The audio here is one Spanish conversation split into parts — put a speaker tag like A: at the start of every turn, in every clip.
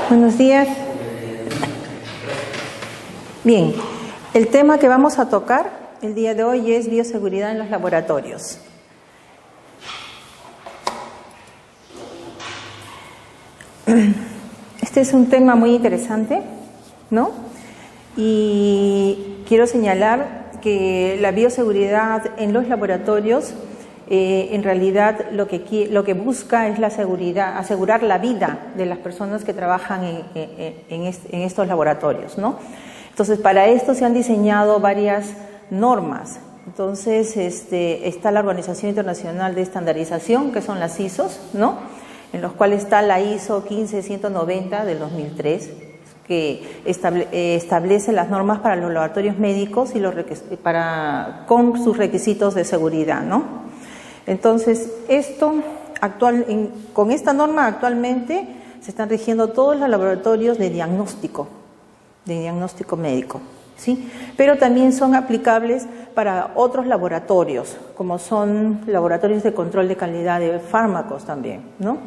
A: Buenos días. Bien, el tema que vamos a tocar el día de hoy es bioseguridad en los laboratorios. Este es un tema muy interesante, ¿no? Y quiero señalar que la bioseguridad en los laboratorios en realidad lo que busca es la seguridad, asegurar la vida de las personas que trabajan en estos laboratorios, ¿no? Entonces, para esto se han diseñado varias normas. Entonces, está la Organización Internacional de Estandarización, que son las ISOs, ¿no? En los cuales está la ISO 15190 del 2003, que establece las normas para los laboratorios médicos y con sus requisitos de seguridad, ¿no? Entonces, con esta norma actualmente se están rigiendo todos los laboratorios de diagnóstico médico, ¿sí? Pero también son aplicables para otros laboratorios, como son laboratorios de control de calidad de fármacos también, ¿no?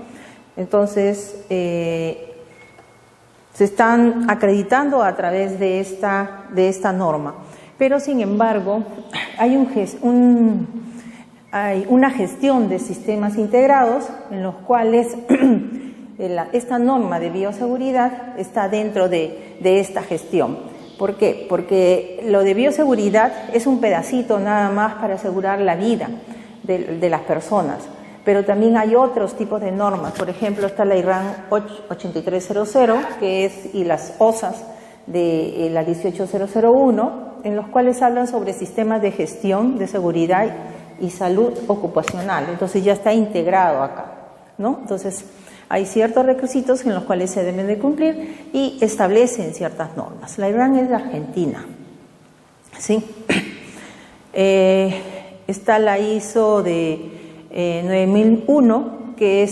A: Entonces, se están acreditando a través de esta norma. Pero, sin embargo, hay una gestión de sistemas integrados en los cuales esta norma de bioseguridad está dentro de esta gestión. ¿Por qué? Porque lo de bioseguridad es un pedacito nada más para asegurar la vida de las personas, pero también hay otros tipos de normas. Por ejemplo, está la IRAN 8300, y las OSAS de la 18001, en los cuales hablan sobre sistemas de gestión de seguridad y salud ocupacional. Entonces ya está integrado acá, ¿no? Entonces hay ciertos requisitos en los cuales se deben de cumplir y establecen ciertas normas. La IRAN es de Argentina, ¿sí? Está la ISO de 9001, que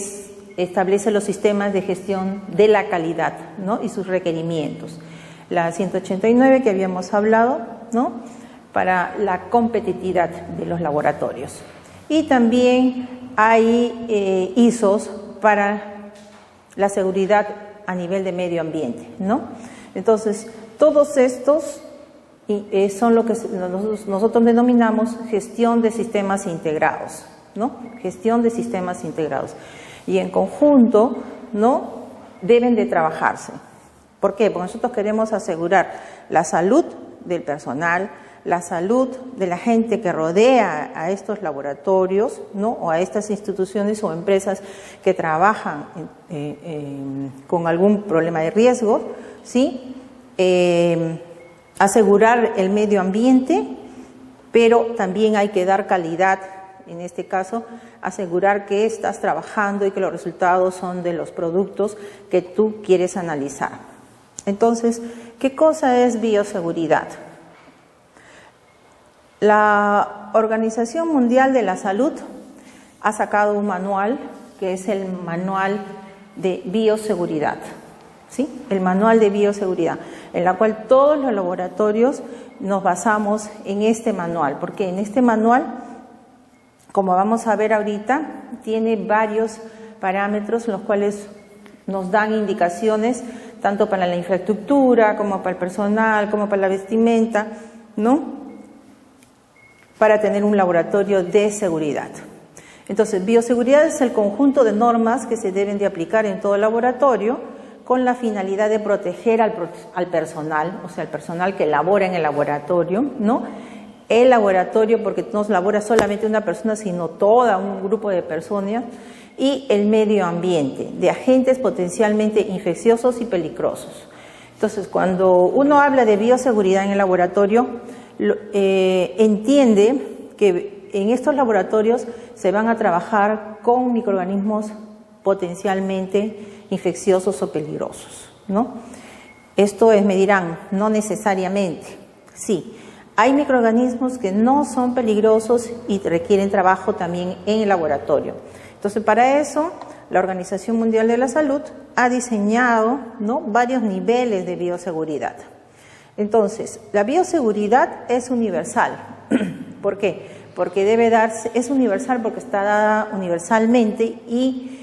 A: establece los sistemas de gestión de la calidad, ¿no? Y sus requerimientos. La 189 que habíamos hablado, ¿no? Para la competitividad de los laboratorios. Y también hay ISOs para la seguridad a nivel de medio ambiente, ¿no? Entonces, todos estos son lo que nosotros denominamos gestión de sistemas integrados, ¿no? Gestión de sistemas integrados. Y en conjunto, ¿no? Deben de trabajarse. ¿Por qué? Porque nosotros queremos asegurar la salud del personal, la salud de la gente que rodea a estos laboratorios, ¿no? O a estas instituciones o empresas que trabajan con algún problema de riesgo, ¿sí? Asegurar el medio ambiente, pero también hay que dar calidad, en este caso, asegurar que estás trabajando y que los resultados son de los productos que tú quieres analizar. Entonces, ¿qué cosa es bioseguridad? La Organización Mundial de la Salud ha sacado un manual, que es el Manual de Bioseguridad, ¿sí? El Manual de Bioseguridad, en la cual todos los laboratorios nos basamos en este manual, porque en este manual, como vamos a ver ahorita, tiene varios parámetros los cuales nos dan indicaciones tanto para la infraestructura, como para el personal, como para la vestimenta, ¿no? Para tener un laboratorio de seguridad. Entonces, bioseguridad es el conjunto de normas que se deben de aplicar en todo laboratorio con la finalidad de proteger al personal, o sea, el personal que labora en el laboratorio, ¿no? El laboratorio, porque no labora solamente una persona, sino todo un grupo de personas, y el medio ambiente, de agentes potencialmente infecciosos y peligrosos. Entonces, cuando uno habla de bioseguridad en el laboratorio, entiende que en estos laboratorios se van a trabajar con microorganismos potencialmente infecciosos o peligrosos, ¿no? Esto me dirán, no necesariamente. Sí, hay microorganismos que no son peligrosos y requieren trabajo también en el laboratorio. Entonces, para eso, la Organización Mundial de la Salud ha diseñado, ¿no? Varios niveles de bioseguridad. Entonces, la bioseguridad es universal. ¿Por qué? Porque es universal porque está dada universalmente y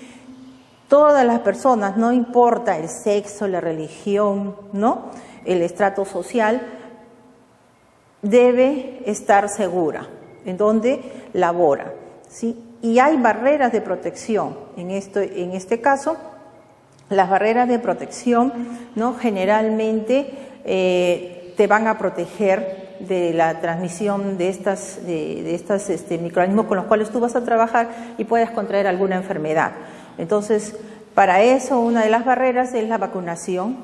A: Todas las personas, no importa el sexo, la religión, ¿no?, el estrato social, debe estar segura en donde labora, ¿sí? Y hay barreras de protección. En este caso, las barreras de protección, ¿no?, generalmente te van a proteger de la transmisión de estos microorganismos con los cuales tú vas a trabajar y puedas contraer alguna enfermedad. Entonces, para eso una de las barreras es la vacunación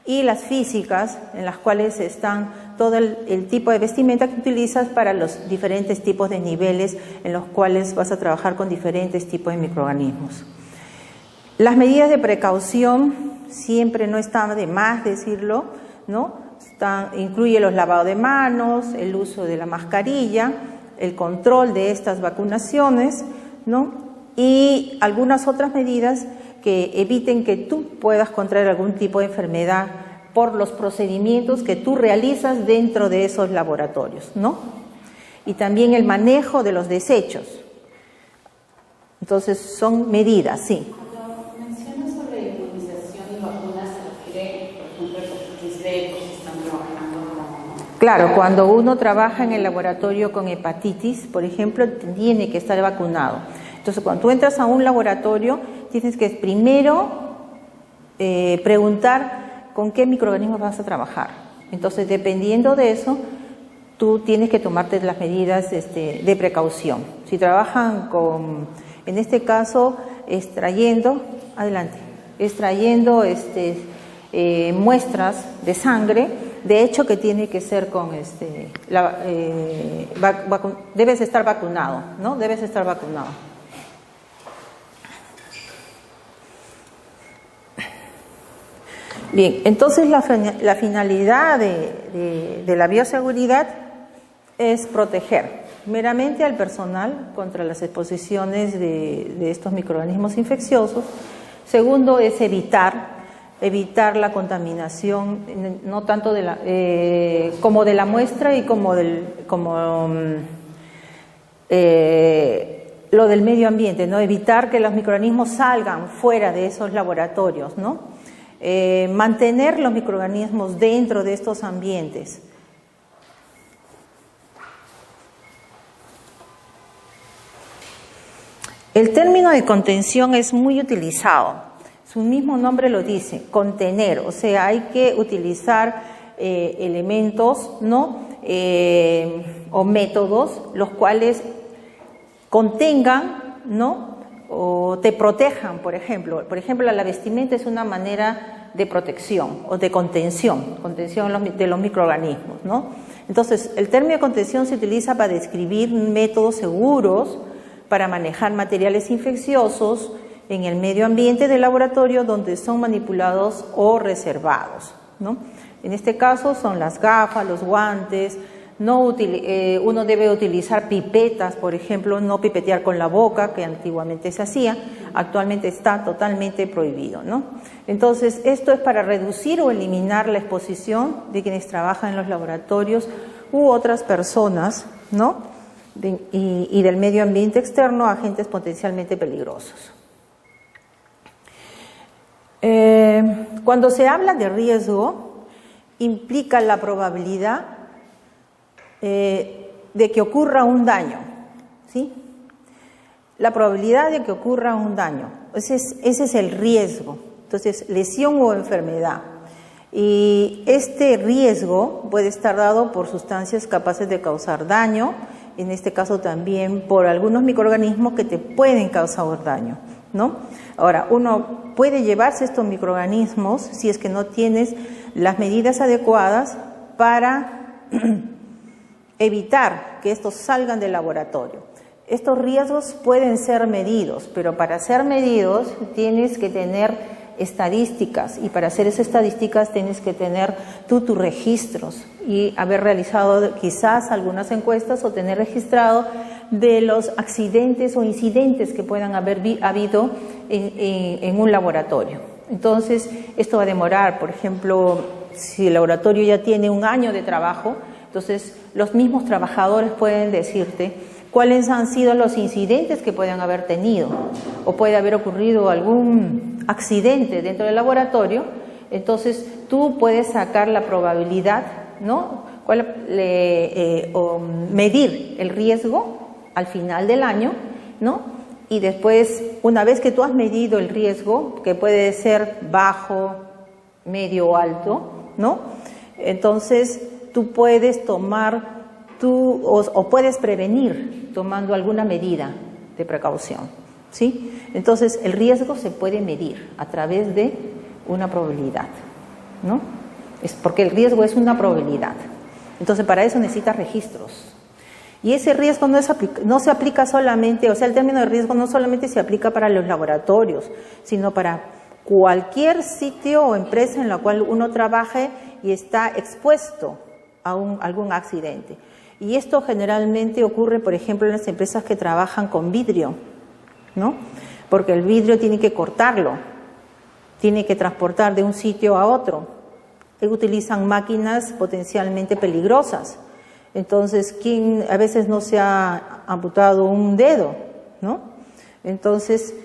A: y las físicas, en las cuales están todo el tipo de vestimenta que utilizas para los diferentes tipos de niveles en los cuales vas a trabajar con diferentes tipos de microorganismos. Las medidas de precaución, siempre no está de más decirlo, ¿no? Incluye los lavados de manos, el uso de la mascarilla, el control de estas vacunaciones, ¿no?, y algunas otras medidas que eviten que tú puedas contraer algún tipo de enfermedad por los procedimientos que tú realizas dentro de esos laboratorios, ¿no? Y también el manejo de los desechos. Entonces, son medidas, sí.
B: Cuando mencionas sobre inmunización y vacunas, se refiere, por ejemplo, a los riesgos que están trabajando con...
A: Claro, cuando uno trabaja en el laboratorio con hepatitis, por ejemplo, tiene que estar vacunado. Entonces, cuando tú entras a un laboratorio, tienes que primero preguntar con qué microorganismos vas a trabajar. Entonces, dependiendo de eso, tú tienes que tomarte las medidas de precaución. Si trabajan con, en este caso, extrayendo muestras de sangre, de hecho que tiene que ser con debes estar vacunado, ¿no? Debes estar vacunado. Bien, entonces la finalidad de la bioseguridad es proteger meramente al personal contra las exposiciones de estos microorganismos infecciosos. Segundo es evitar la contaminación, no tanto como de la muestra y como lo del medio ambiente, ¿no? Evitar que los microorganismos salgan fuera de esos laboratorios, ¿no? Mantener los microorganismos dentro de estos ambientes. El término de contención es muy utilizado, su mismo nombre lo dice, contener, o sea, hay que utilizar elementos, ¿no?, o métodos los cuales contengan, ¿no?, o te protejan, por ejemplo. La vestimenta es una manera de protección o de contención de los microorganismos, ¿no? Entonces, el término de contención se utiliza para describir métodos seguros para manejar materiales infecciosos en el medio ambiente del laboratorio donde son manipulados o reservados, ¿no? En este caso son las gafas, los guantes. Uno debe utilizar pipetas, por ejemplo, no pipetear con la boca, que antiguamente se hacía, actualmente está totalmente prohibido, ¿no? Entonces, esto es para reducir o eliminar la exposición de quienes trabajan en los laboratorios u otras personas, ¿no?, y del medio ambiente externo a agentes potencialmente peligrosos. Cuando se habla de riesgo, implica la probabilidad de que ocurra un daño, ¿sí? La probabilidad de que ocurra un daño, ese es el riesgo. Entonces, lesión o enfermedad. Y este riesgo puede estar dado por sustancias capaces de causar daño, en este caso también por algunos microorganismos que te pueden causar daño, ¿no? Ahora, uno puede llevarse estos microorganismos si es que no tienes las medidas adecuadas para evitar que estos salgan del laboratorio. Estos riesgos pueden ser medidos, pero para ser medidos tienes que tener estadísticas, y para hacer esas estadísticas tienes que tener tus registros y haber realizado quizás algunas encuestas o tener registrado de los accidentes o incidentes que puedan haber habido en un laboratorio. Entonces, esto va a demorar, por ejemplo, si el laboratorio ya tiene un año de trabajo, entonces los mismos trabajadores pueden decirte cuáles han sido los incidentes que pueden haber tenido, o puede haber ocurrido algún accidente dentro del laboratorio. Entonces tú puedes sacar la probabilidad, ¿no? O medir el riesgo al final del año, ¿no? Y después, una vez que tú has medido el riesgo, que puede ser bajo, medio o alto, ¿no? Entonces tú puedes tomar o puedes prevenir tomando alguna medida de precaución, ¿sí? Entonces el riesgo se puede medir a través de una probabilidad, ¿no? Es porque el riesgo es una probabilidad. Entonces para eso necesitas registros. Y ese riesgo no se aplica solamente, o sea, el término de riesgo no solamente se aplica para los laboratorios, sino para cualquier sitio o empresa en la cual uno trabaje y está expuesto a algún accidente. Y esto generalmente ocurre, por ejemplo, en las empresas que trabajan con vidrio, ¿no? Porque el vidrio tiene que cortarlo, tiene que transportar de un sitio a otro. Utilizan máquinas potencialmente peligrosas. Entonces, ¿quién a veces no se ha amputado un dedo, ¿no? Entonces,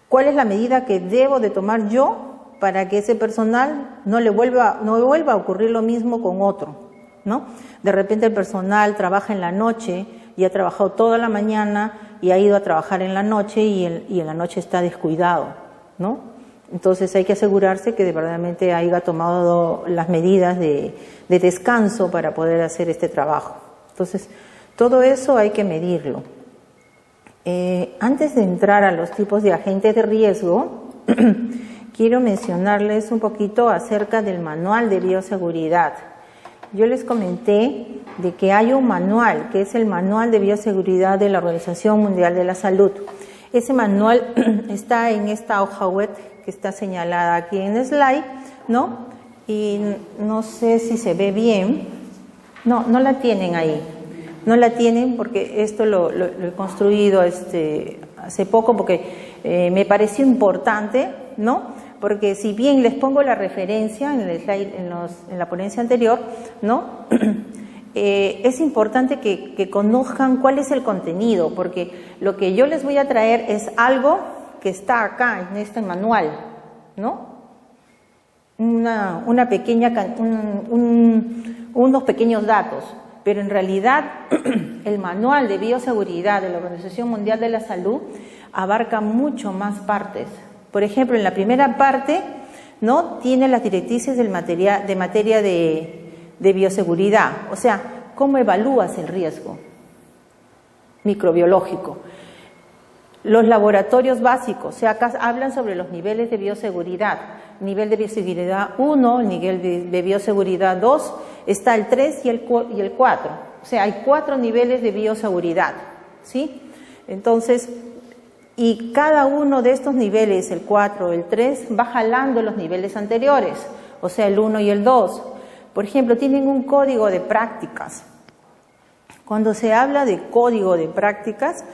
A: ¿cuál es la medida que debo de tomar yo para que ese personal no vuelva a ocurrir lo mismo con otro, ¿no? De repente el personal trabaja en la noche y ha trabajado toda la mañana y ha ido a trabajar en la noche y en la noche está descuidado, ¿no? Entonces hay que asegurarse que de verdaderamente haya tomado las medidas de descanso para poder hacer este trabajo. Entonces, todo eso hay que medirlo. Antes de entrar a los tipos de agentes de riesgo, quiero mencionarles un poquito acerca del manual de bioseguridad. Yo les comenté de que hay un manual, que es el manual de bioseguridad de la Organización Mundial de la Salud. Ese manual está en esta hoja web que está señalada aquí en el slide, ¿no? Y no sé si se ve bien. No la tienen ahí. No la tienen porque esto lo he construido hace poco porque me pareció importante, ¿no? Porque si bien les pongo la referencia en el slide, en la ponencia anterior, ¿no? Es importante que conozcan cuál es el contenido, porque lo que yo les voy a traer es algo que está acá en este manual, ¿no? Unos pequeños datos, pero en realidad el manual de bioseguridad de la Organización Mundial de la Salud abarca mucho más partes. Por ejemplo, en la primera parte, ¿no? Tiene las directrices de materia de bioseguridad, o sea, cómo evalúas el riesgo microbiológico. Los laboratorios básicos, o sea, acá hablan sobre los niveles de bioseguridad. Nivel de bioseguridad 1, nivel de bioseguridad 2, está el 3 y el 4. O sea, hay 4 niveles de bioseguridad, ¿sí? Entonces, y cada uno de estos niveles, el 4, el 3, va jalando los niveles anteriores, o sea, el 1 y el 2. Por ejemplo, tienen un código de prácticas. Cuando se habla de código de prácticas,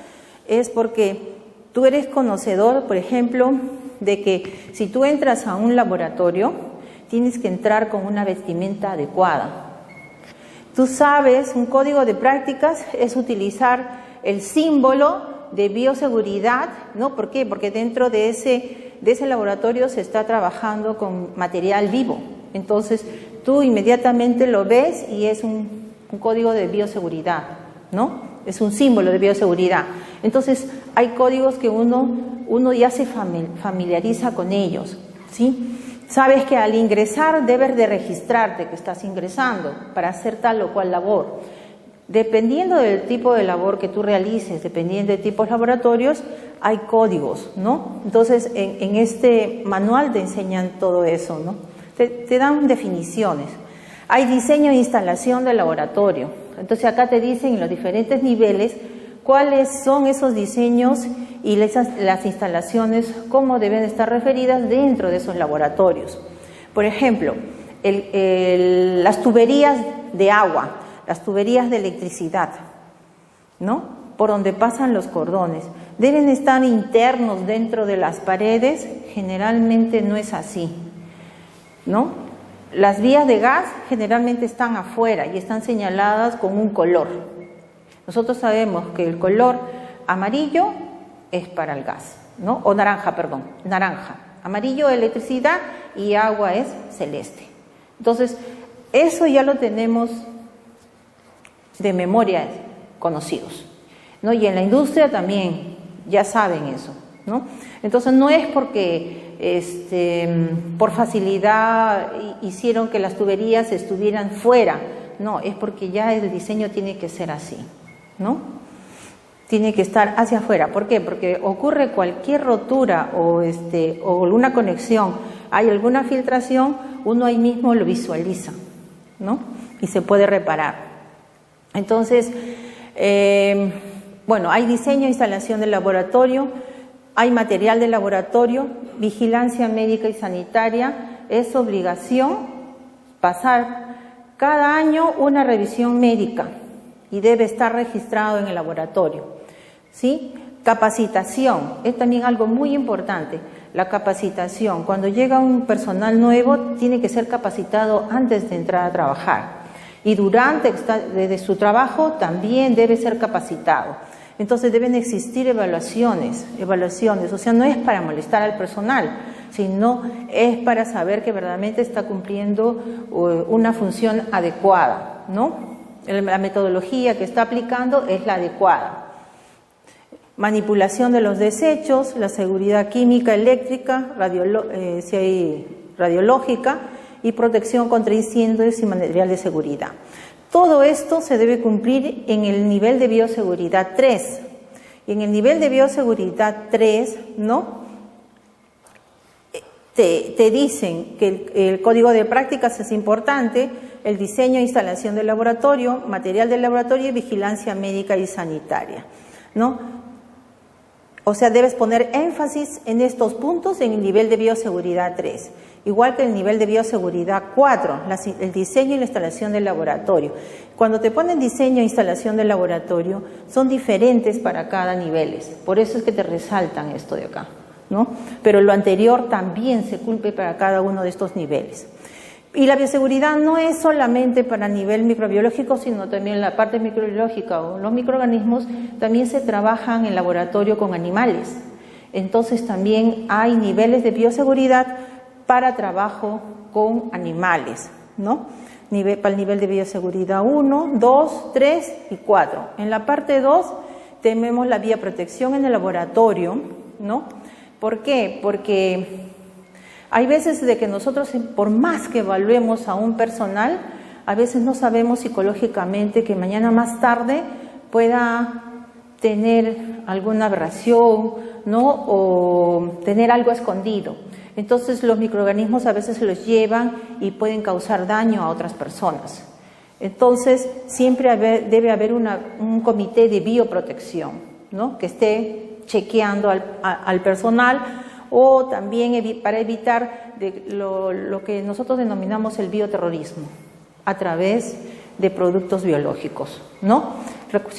A: es porque tú eres conocedor, por ejemplo, de que si tú entras a un laboratorio, tienes que entrar con una vestimenta adecuada. Tú sabes, un código de prácticas es utilizar el símbolo de bioseguridad, ¿no? ¿Por qué? Porque dentro de ese laboratorio se está trabajando con material vivo. Entonces, tú inmediatamente lo ves y es un código de bioseguridad, ¿no? Es un símbolo de bioseguridad. Entonces, hay códigos que uno ya se familiariza con ellos, ¿sí? Sabes que al ingresar debes de registrarte que estás ingresando para hacer tal o cual labor. Dependiendo del tipo de labor que tú realices, dependiendo de tipos de laboratorios, hay códigos, ¿no? Entonces, en este manual te enseñan todo eso, ¿no? Te dan definiciones. Hay diseño e instalación del laboratorio. Entonces, acá te dicen en los diferentes niveles cuáles son esos diseños y las instalaciones, cómo deben estar referidas dentro de esos laboratorios. Por ejemplo, las tuberías de agua, las tuberías de electricidad, ¿no? Por donde pasan los cordones. ¿Deben estar internos dentro de las paredes? Generalmente no es así, ¿no? Las vías de gas generalmente están afuera y están señaladas con un color, Nosotros sabemos que el color amarillo es para el gas, ¿no? O naranja, perdón, naranja. Amarillo electricidad y agua es celeste. Entonces, eso ya lo tenemos de memoria conocidos, ¿no? Y en la industria también ya saben eso, ¿no? Entonces, no es porque por facilidad hicieron que las tuberías estuvieran fuera, no, es porque ya el diseño tiene que ser así, ¿no? Tiene que estar hacia afuera. ¿Por qué? Porque ocurre cualquier rotura o alguna conexión, hay alguna filtración, uno ahí mismo lo visualiza, ¿no? Y se puede reparar. Entonces, bueno, hay diseño, instalación del laboratorio, hay material de laboratorio, vigilancia médica y sanitaria, es obligación pasar cada año una revisión médica y debe estar registrado en el laboratorio, ¿sí? Capacitación, es también algo muy importante, la capacitación. Cuando llega un personal nuevo, tiene que ser capacitado antes de entrar a trabajar y desde su trabajo también debe ser capacitado. Entonces deben existir evaluaciones, o sea, no es para molestar al personal, sino es para saber que verdaderamente está cumpliendo una función adecuada, ¿no? La metodología que está aplicando es la adecuada. Manipulación de los desechos, la seguridad química, eléctrica, si hay radiológica y protección contra incendios y material de seguridad. Todo esto se debe cumplir en el nivel de bioseguridad 3. Y en el nivel de bioseguridad 3, ¿no? Te dicen que el código de prácticas es importante, el diseño e instalación del laboratorio, material del laboratorio y vigilancia médica y sanitaria, ¿no? O sea, debes poner énfasis en estos puntos en el nivel de bioseguridad 3. Igual que el nivel de bioseguridad 4, el diseño y la instalación del laboratorio. Cuando te ponen diseño e instalación del laboratorio, son diferentes para cada nivel. Por eso es que te resaltan esto de acá, ¿no? Pero lo anterior también se cumple para cada uno de estos niveles. Y la bioseguridad no es solamente para nivel microbiológico, sino también la parte microbiológica o los microorganismos también se trabajan en laboratorio con animales. Entonces también hay niveles de bioseguridad para trabajo con animales, ¿no? Para el nivel de bioseguridad 1, 2, 3 y 4. En la parte 2 tenemos la bioprotección en el laboratorio, ¿no? ¿Por qué? Porque hay veces de que nosotros, por más que evaluemos a un personal, a veces no sabemos psicológicamente que mañana más tarde pueda tener alguna aberración, ¿no? O tener algo escondido. Entonces los microorganismos a veces los llevan y pueden causar daño a otras personas. Entonces siempre debe haber un comité de bioprotección, ¿no? Que esté chequeando al personal, o también para evitar lo que nosotros denominamos el bioterrorismo a través de productos biológicos, ¿no?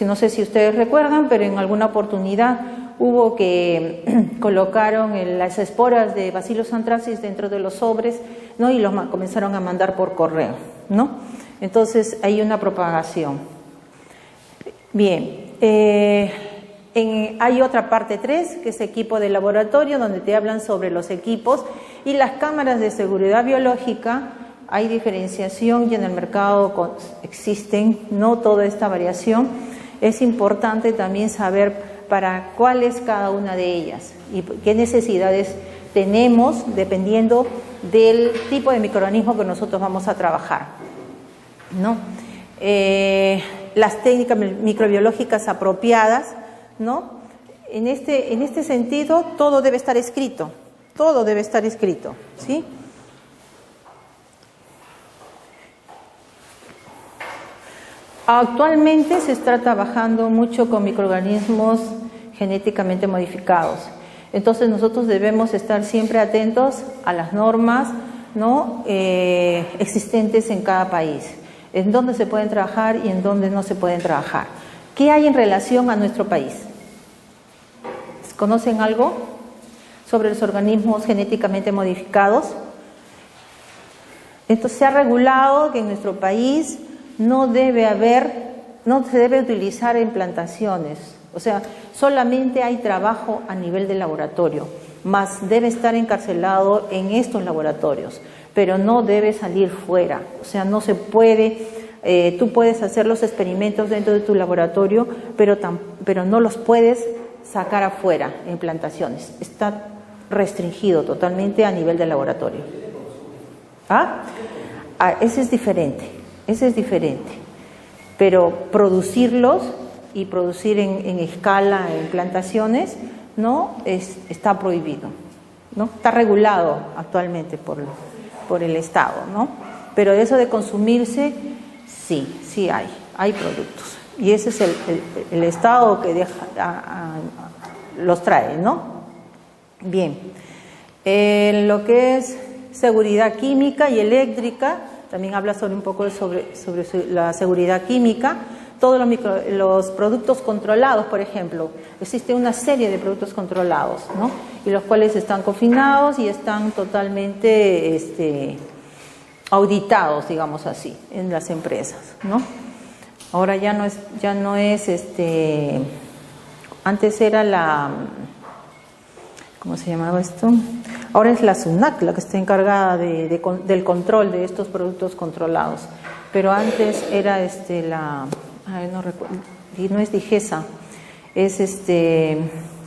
A: No sé si ustedes recuerdan, pero en alguna oportunidad hubo que colocaron las esporas de Bacillus anthracis dentro de los sobres, ¿no? Y los comenzaron a mandar por correo, ¿no? Entonces hay una propagación. Bien, hay otra parte 3, que es equipo de laboratorio, donde te hablan sobre los equipos y las cámaras de seguridad biológica. Hay diferenciación y en el mercado existen, no toda esta variación. Es importante también saber para cuál es cada una de ellas y qué necesidades tenemos dependiendo del tipo de microorganismo que nosotros vamos a trabajar, ¿no? Las técnicas microbiológicas apropiadas, ¿no? En este sentido, todo debe estar escrito, ¿sí? Actualmente se está trabajando mucho con microorganismos genéticamente modificados. Entonces nosotros debemos estar siempre atentos a las normas, ¿no? Existentes en cada país, en dónde se pueden trabajar y en dónde no se pueden trabajar. ¿Qué hay en relación a nuestro país? ¿Conocen algo sobre los organismos genéticamente modificados? Entonces se ha regulado que en nuestro país no debe haber no se debe utilizar en plantaciones, o sea, solamente hay trabajo a nivel de laboratorio, más debe estar encarcelado en estos laboratorios, pero no debe salir fuera, o sea, no se puede, tú puedes hacer los experimentos dentro de tu laboratorio, pero no los puedes sacar afuera en plantaciones, está restringido totalmente a nivel de laboratorio. Ese es diferente, pero producirlos y producir en escala en plantaciones no está prohibido, ¿no? Está regulado actualmente por el Estado, ¿no? Pero eso de consumirse, sí hay productos. Y ese es el Estado que los trae, ¿no? Bien. Lo que es seguridad química y eléctrica, también habla un poco sobre la seguridad química. Todos los productos controlados, por ejemplo, existe una serie de productos controlados, ¿no? Y los cuales están confinados y están totalmente auditados, digamos así, en las empresas, ¿no? Ahora ya no es antes era la, ¿cómo se llamaba esto? Ahora es la SUNAT la que está encargada del control de estos productos controlados, pero antes era no recuerdo, y no es DIGESA, es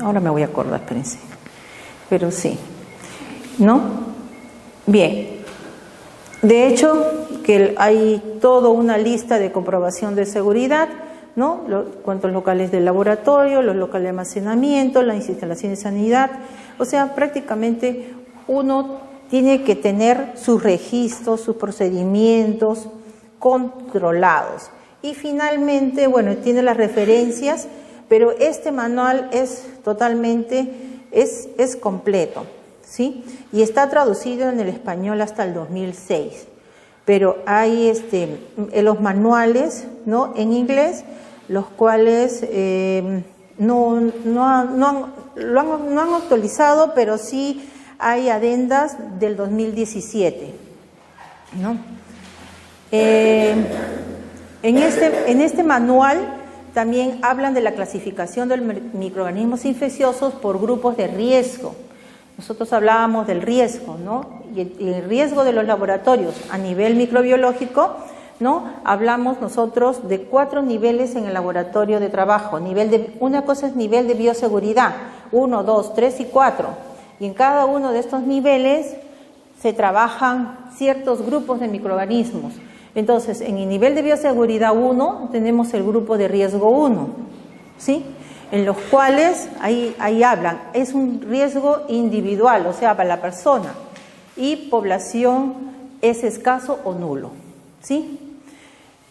A: ahora me voy a acordar, espérense, pero sí, ¿no? Bien, de hecho que hay toda una lista de comprobación de seguridad, ¿no? Cuántos locales de laboratorio, los locales de almacenamiento, las instalaciones de sanidad, o sea, prácticamente uno tiene que tener sus registros, sus procedimientos controlados. Y finalmente, bueno, tiene las referencias, pero este manual es totalmente, es completo, ¿sí? Y está traducido en el español hasta el 2006. Pero hay los manuales, ¿no? En inglés, los cuales no han actualizado, pero sí hay adendas del 2017, ¿no? En este manual también hablan de la clasificación de microorganismos infecciosos por grupos de riesgo. Nosotros hablábamos del riesgo, ¿no? Y el riesgo de los laboratorios a nivel microbiológico, ¿no? Hablamos nosotros de 4 niveles en el laboratorio de trabajo. Una cosa es nivel de bioseguridad, 1, 2, 3 y 4. Y en cada uno de estos niveles se trabajan ciertos grupos de microorganismos. Entonces, en el nivel de bioseguridad 1 tenemos el grupo de riesgo 1, ¿sí? En los cuales, ahí hablan, es un riesgo individual, o sea, para la persona, y población es escaso o nulo, ¿sí?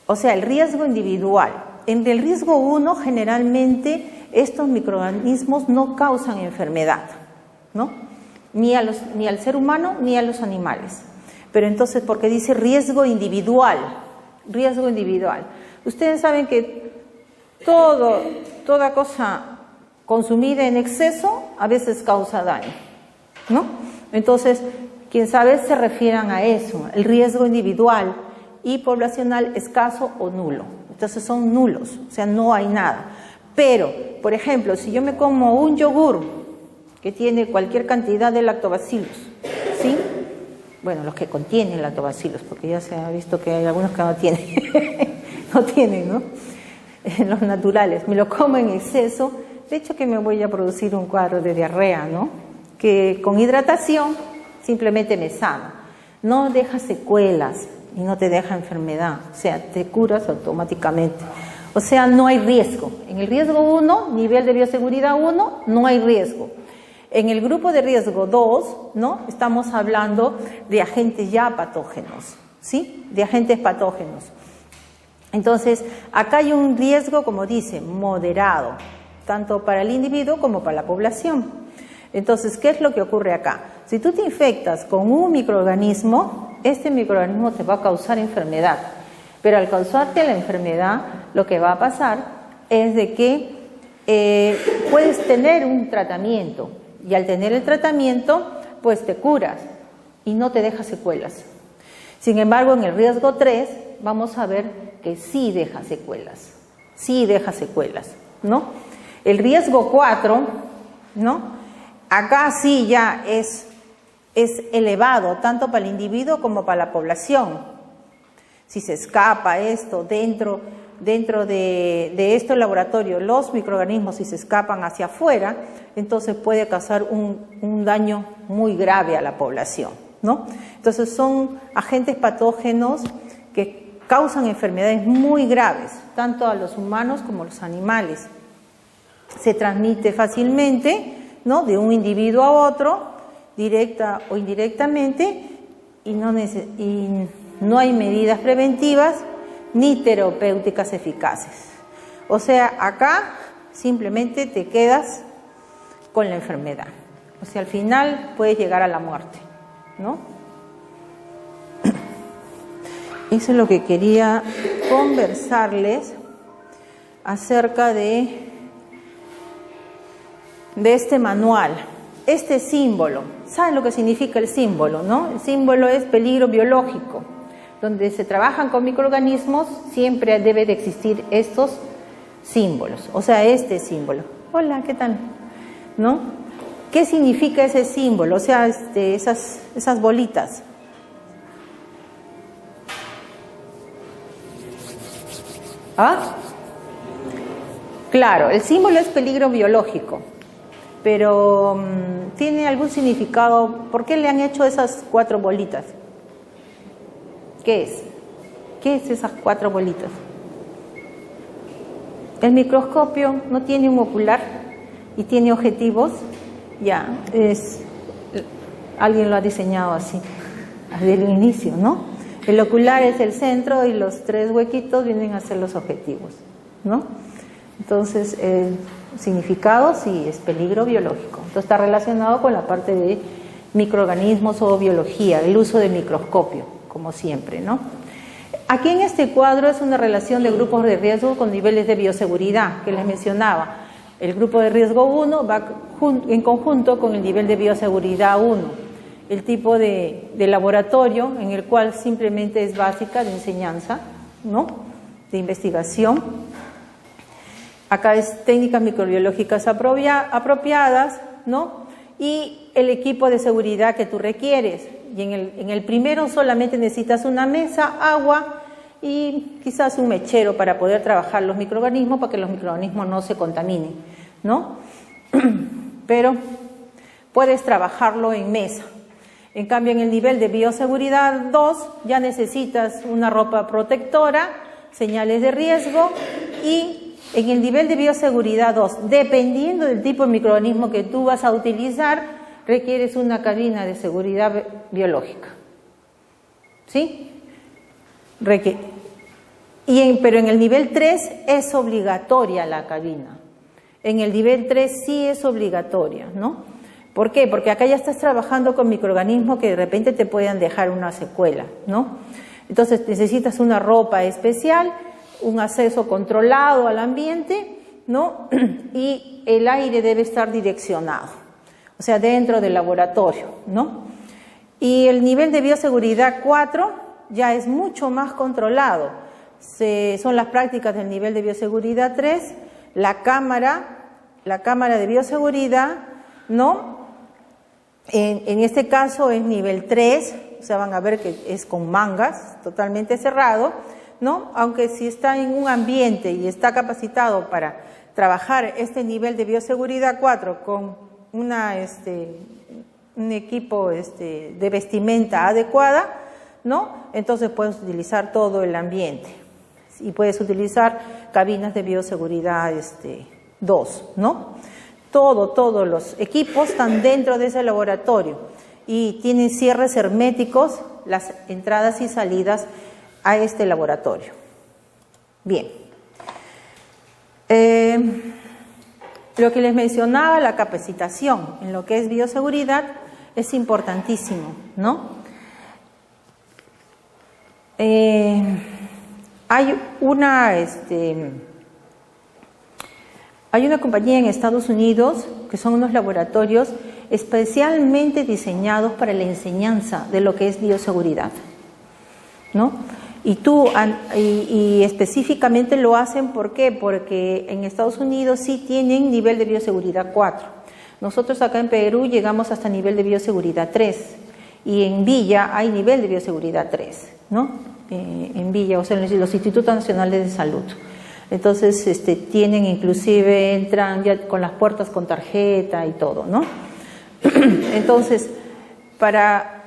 A: O sea, el riesgo individual. En el riesgo 1, generalmente, estos microorganismos no causan enfermedad, ¿no? Ni al ser humano, ni a los animales. Pero entonces, porque dice riesgo individual, ustedes saben que toda cosa consumida en exceso a veces causa daño, ¿no? Entonces, quién sabe se refieran a eso, el riesgo individual y poblacional escaso o nulo. Entonces son nulos, o sea, no hay nada. Pero, por ejemplo, si yo me como un yogur que tiene cualquier cantidad de lactobacillus, ¿sí? Bueno, los que contienen lactobacillus, porque ya se ha visto que hay algunos que no tienen, ¿no? Los naturales, me lo como en exceso, de hecho que me voy a producir un cuadro de diarrea, ¿no? Que con hidratación simplemente me sana, no deja secuelas y no te deja enfermedad, o sea, te curas automáticamente. O sea, no hay riesgo. En el riesgo 1, nivel de bioseguridad 1, no hay riesgo. En el grupo de riesgo 2, ¿no? Estamos hablando de agentes ya patógenos, ¿sí? De agentes patógenos. Entonces, acá hay un riesgo, como dice, moderado, tanto para el individuo como para la población. Entonces, ¿qué es lo que ocurre acá? Si tú te infectas con un microorganismo, este microorganismo te va a causar enfermedad. Pero al causarte la enfermedad, lo que va a pasar es de que puedes tener un tratamiento. Y al tener el tratamiento, pues te curas y no te deja secuelas. Sin embargo, en el riesgo 3 vamos a ver que sí deja secuelas, sí deja secuelas, ¿no? El riesgo 4, ¿no? Acá sí ya es elevado, tanto para el individuo como para la población. Si se escapa esto dentro de este laboratorio, los microorganismos, si se escapan hacia afuera, entonces puede causar un daño muy grave a la población, ¿no? Entonces son agentes patógenos que causan enfermedades muy graves, tanto a los humanos como a los animales. Se transmite fácilmente, ¿no? De un individuo a otro, directa o indirectamente, y no hay medidas preventivas ni terapéuticas eficaces. O sea, acá simplemente te quedas con la enfermedad. O sea, al final puedes llegar a la muerte, ¿no? Eso es lo que quería conversarles acerca de este manual. Este símbolo, ¿saben lo que significa el símbolo, no? El símbolo es peligro biológico. Donde se trabajan con microorganismos, siempre debe de existir estos símbolos, o sea, este símbolo. Hola, ¿qué tal? ¿No? ¿Qué significa ese símbolo? O sea, esas bolitas. ¿Ah? Claro, el símbolo es peligro biológico, pero ¿tiene algún significado? ¿Por qué le han hecho esas 4 bolitas? ¿Qué es? ¿Qué es esas 4 bolitas? El microscopio no tiene un ocular y tiene objetivos. Ya, alguien lo ha diseñado así, desde el inicio, ¿no? El ocular es el centro y los 3 huequitos vienen a ser los objetivos, ¿no? Entonces, el significado sí es peligro biológico. Entonces está relacionado con la parte de microorganismos o biología, el uso del microscopio, como siempre, ¿no? Aquí en este cuadro es una relación de grupos de riesgo con niveles de bioseguridad que les mencionaba. El grupo de riesgo 1 va en conjunto con el nivel de bioseguridad 1. El tipo de laboratorio en el cual simplemente es básica de enseñanza, ¿no? De investigación. Acá es técnicas microbiológicas apropiadas, ¿no? Y el equipo de seguridad que tú requieres. Y en el primero solamente necesitas una mesa, agua y quizás un mechero para poder trabajar los microorganismos, para que los microorganismos no se contaminen, ¿no? Pero puedes trabajarlo en mesa. En cambio, en el nivel de bioseguridad 2 ya necesitas una ropa protectora, señales de riesgo, y en el nivel de bioseguridad 2, dependiendo del tipo de microorganismo que tú vas a utilizar, requieres una cabina de seguridad biológica, ¿sí? Pero en el nivel 3 es obligatoria la cabina. En el nivel 3 sí es obligatoria, ¿no? ¿Por qué? Porque acá ya estás trabajando con microorganismos que de repente te puedan dejar una secuela, ¿no? Entonces necesitas una ropa especial, un acceso controlado al ambiente, ¿no? Y el aire debe estar direccionado. O sea, dentro del laboratorio, ¿no? Y el nivel de bioseguridad 4 ya es mucho más controlado. Son las prácticas del nivel de bioseguridad 3, la cámara de bioseguridad, ¿no? En este caso es nivel 3, o sea, van a ver que es con mangas, totalmente cerrado, ¿no? Aunque si está en un ambiente y está capacitado para trabajar este nivel de bioseguridad 4 con un equipo de vestimenta adecuada, ¿no? Entonces puedes utilizar todo el ambiente y puedes utilizar cabinas de bioseguridad 2, ¿no? Todos los equipos están dentro de ese laboratorio y tienen cierres herméticos las entradas y salidas a este laboratorio. Bien. Lo que les mencionaba, la capacitación en lo que es bioseguridad es importantísimo, ¿no? Hay una compañía en Estados Unidos que son unos laboratorios especialmente diseñados para la enseñanza de lo que es bioseguridad, ¿no? Y específicamente lo hacen, ¿por qué? Porque en Estados Unidos sí tienen nivel de bioseguridad 4. Nosotros acá en Perú llegamos hasta nivel de bioseguridad 3. Y en Villa hay nivel de bioseguridad 3, ¿no? En Villa, o sea, en los Institutos Nacionales de Salud. Entonces, tienen inclusive, entran ya con las puertas con tarjeta y todo, ¿no? Entonces, para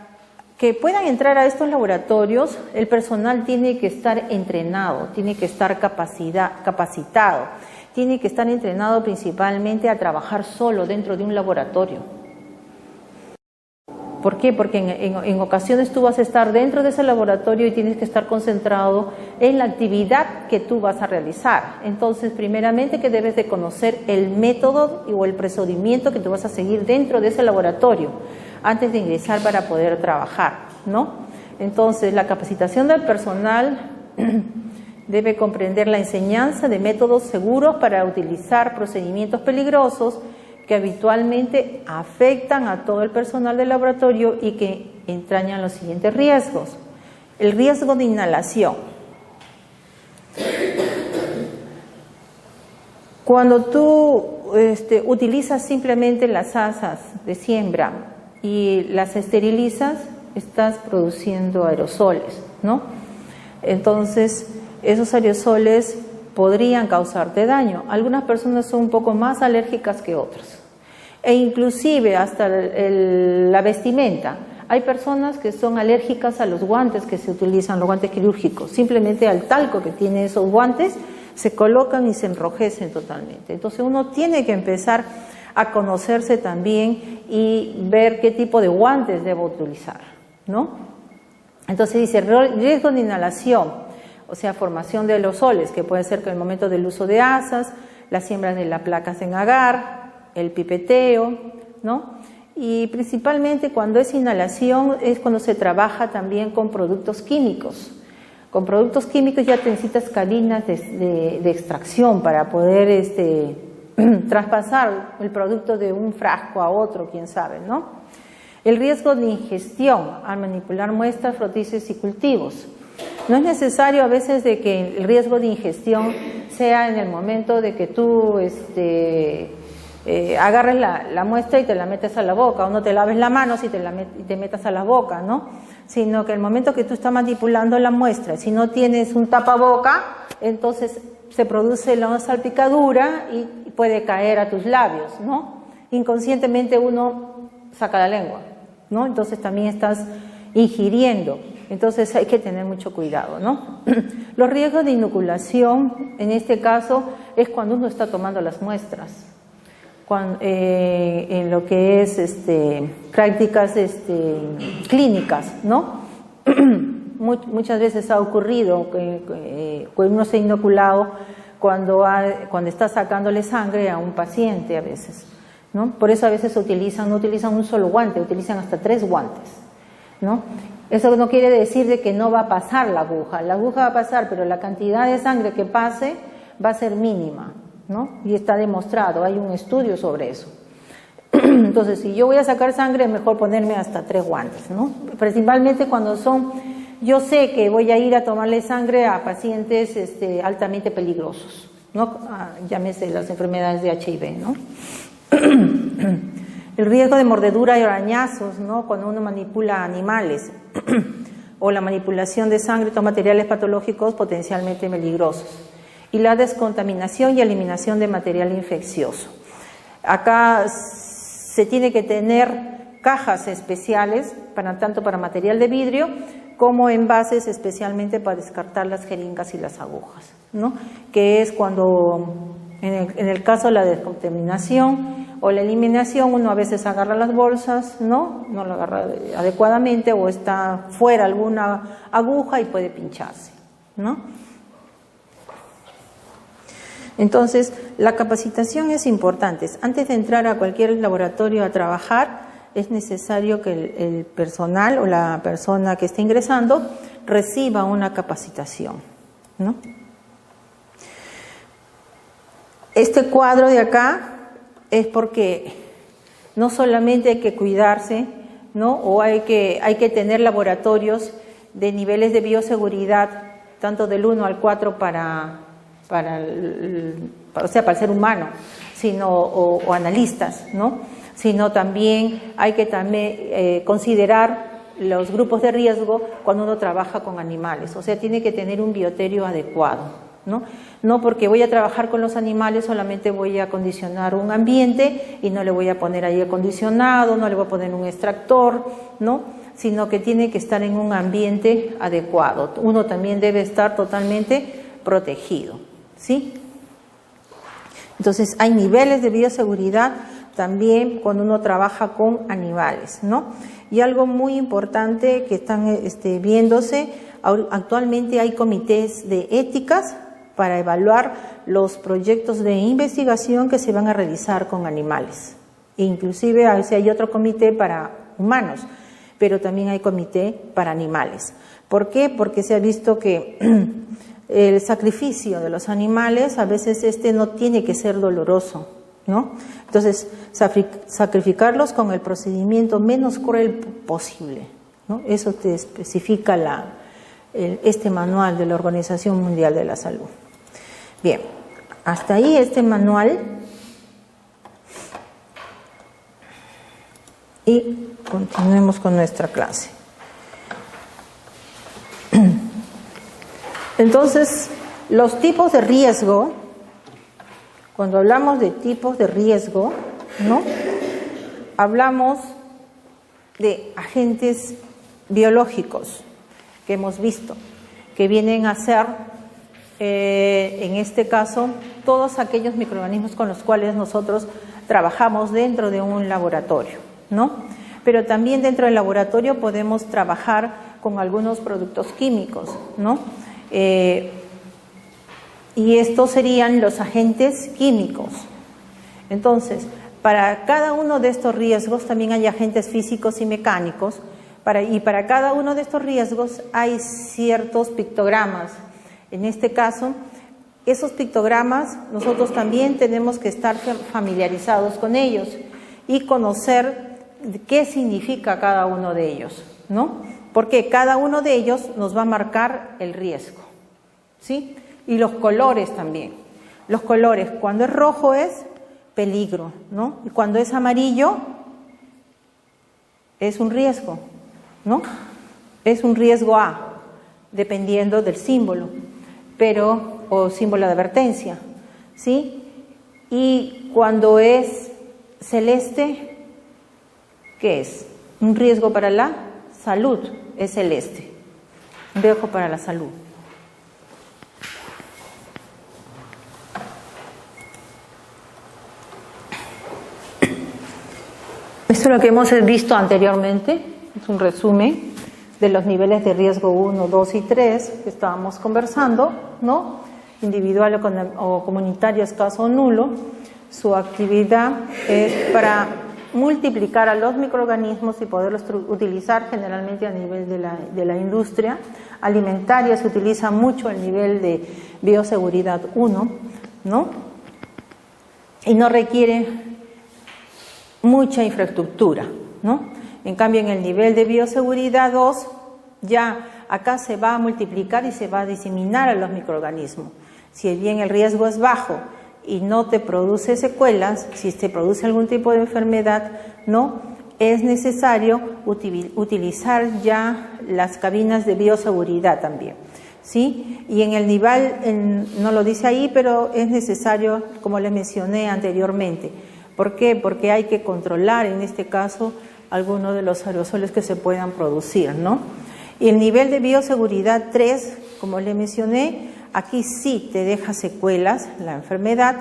A: que puedan entrar a estos laboratorios, el personal tiene que estar entrenado, tiene que estar capacitado, tiene que estar entrenado principalmente a trabajar solo dentro de un laboratorio. ¿Por qué? Porque en ocasiones tú vas a estar dentro de ese laboratorio y tienes que estar concentrado en la actividad que tú vas a realizar. Entonces, primeramente que debes de conocer el método o el procedimiento que tú vas a seguir dentro de ese laboratorio antes de ingresar para poder trabajar, ¿no? Entonces, la capacitación del personal debe comprender la enseñanza de métodos seguros para utilizar procedimientos peligrosos que habitualmente afectan a todo el personal del laboratorio y que entrañan los siguientes riesgos. El riesgo de inhalación. Cuando tú utilizas simplemente las asas de siembra y las esterilizas, estás produciendo aerosoles, ¿no? Entonces, esos aerosoles podrían causarte daño. Algunas personas son un poco más alérgicas que otras. E inclusive hasta la vestimenta. Hay personas que son alérgicas a los guantes que se utilizan, los guantes quirúrgicos. Simplemente al talco que tiene esos guantes, se colocan y se enrojecen totalmente. Entonces uno tiene que empezar a conocerse también y ver qué tipo de guantes debo utilizar, ¿no? Entonces dice, riesgo de inhalación, o sea, formación de aerosoles, que puede ser que en el momento del uso de asas, las siembras de las placas en agar, el pipeteo, ¿no? Y principalmente cuando es inhalación es cuando se trabaja también con productos químicos. Con productos químicos ya te necesitas cabinas de extracción para poder traspasar el producto de un frasco a otro, quién sabe, ¿no? El riesgo de ingestión al manipular muestras, frotices y cultivos. No es necesario a veces de que el riesgo de ingestión sea en el momento de que tú agarres la muestra y te la metes a la boca, o no te laves las manos y te metas a la boca, ¿no? Sino que el momento que tú estás manipulando la muestra, si no tienes un tapaboca, entonces se produce la salpicadura y puede caer a tus labios, ¿no? Inconscientemente uno saca la lengua, ¿no? Entonces también estás ingiriendo. Entonces hay que tener mucho cuidado, ¿no? Los riesgos de inoculación, en este caso, es cuando uno está tomando las muestras. En lo que es prácticas clínicas, ¿no? Muchas veces ha ocurrido que uno se ha inoculado cuando está sacándole sangre a un paciente a veces, ¿no? Por eso a veces no utilizan un solo guante, utilizan hasta 3 guantes, ¿no? Eso no quiere decir de que no va a pasar la aguja va a pasar, pero la cantidad de sangre que pase va a ser mínima, ¿no? Y está demostrado, hay un estudio sobre eso. Entonces, si yo voy a sacar sangre, es mejor ponerme hasta 3 guantes, ¿no? Principalmente cuando yo sé que voy a ir a tomarle sangre a pacientes altamente peligrosos, ¿no? Llámese las enfermedades de HIV, ¿no? El riesgo de mordedura y arañazos, ¿no? Cuando uno manipula animales, o la manipulación de sangre o materiales patológicos potencialmente peligrosos. Y la descontaminación y eliminación de material infeccioso. Acá se tiene que tener cajas especiales, tanto para material de vidrio, como envases especialmente para descartar las jeringas y las agujas, ¿no? Que es cuando, en el caso de la descontaminación o la eliminación, uno a veces agarra las bolsas, no lo agarra adecuadamente, o está fuera alguna aguja y puede pincharse, ¿no? Entonces, la capacitación es importante. Antes de entrar a cualquier laboratorio a trabajar, es necesario que el personal o la persona que esté ingresando reciba una capacitación, ¿no? Este cuadro de acá es porque no solamente hay que cuidarse, ¿no? O hay que tener laboratorios de niveles de bioseguridad tanto del 1 al 4 para el ser humano, sino, o analistas, ¿no? Sino también hay que considerar los grupos de riesgo cuando uno trabaja con animales, o sea, tiene que tener un bioterio adecuado, ¿no? No porque voy a trabajar con los animales solamente voy a acondicionar un ambiente y no le voy a poner aire acondicionado, no le voy a poner un extractor, ¿no? Sino que tiene que estar en un ambiente adecuado. Uno también debe estar totalmente protegido, ¿sí? Entonces hay niveles de bioseguridad también cuando uno trabaja con animales, ¿no? Y algo muy importante que están viéndose, actualmente hay comités de éticas para evaluar los proyectos de investigación que se van a realizar con animales. Inclusive a veces hay otro comité para humanos, pero también hay comité para animales. ¿Por qué? Porque se ha visto que el sacrificio de los animales a veces no tiene que ser doloroso, ¿no? Entonces, sacrificarlos con el procedimiento menos cruel posible, ¿no? Eso te especifica este manual de la Organización Mundial de la Salud. Bien, hasta ahí este manual. Y continuemos con nuestra clase. Entonces, los tipos de riesgo, cuando hablamos de tipos de riesgo, ¿no? Hablamos de agentes biológicos que hemos visto, que vienen a ser, en este caso, todos aquellos microorganismos con los cuales nosotros trabajamos dentro de un laboratorio, ¿no? Pero también dentro del laboratorio podemos trabajar con algunos productos químicos, ¿no? Y estos serían los agentes químicos. Entonces, para cada uno de estos riesgos también hay agentes físicos y mecánicos, y para cada uno de estos riesgos hay ciertos pictogramas. En este caso, esos pictogramas nosotros también tenemos que estar familiarizados con ellos y conocer qué significa cada uno de ellos, ¿no? Porque cada uno de ellos nos va a marcar el riesgo, ¿sí? Y los colores también. Los colores, cuando es rojo es peligro, ¿no? Y cuando es amarillo es un riesgo, ¿no? Es un riesgo A, dependiendo del símbolo, o símbolo de advertencia, ¿sí? Y cuando es celeste, ¿qué es? Un riesgo para la salud, es celeste. Un riesgo para la salud. Esto es lo que hemos visto anteriormente, es un resumen de los niveles de riesgo 1, 2 y 3 que estábamos conversando, ¿no? Individual o comunitario, escaso o nulo. Su actividad es para multiplicar a los microorganismos y poderlos utilizar generalmente a nivel de la industria alimentaria. Se utiliza mucho el nivel de bioseguridad 1, ¿no? Y no requiere mucha infraestructura, ¿no? En cambio, en el nivel de bioseguridad 2, ya acá se va a multiplicar y se va a diseminar a los microorganismos. Si bien el riesgo es bajo y no te produce secuelas, si te produce algún tipo de enfermedad, no, es necesario utilizar ya las cabinas de bioseguridad también, ¿sí? Y en el nivel, no lo dice ahí, pero es necesario, como les mencioné anteriormente. ¿Por qué? Porque hay que controlar, en este caso, algunos de los aerosoles que se puedan producir, ¿no? Y el nivel de bioseguridad 3, como les mencioné, aquí sí te deja secuelas la enfermedad,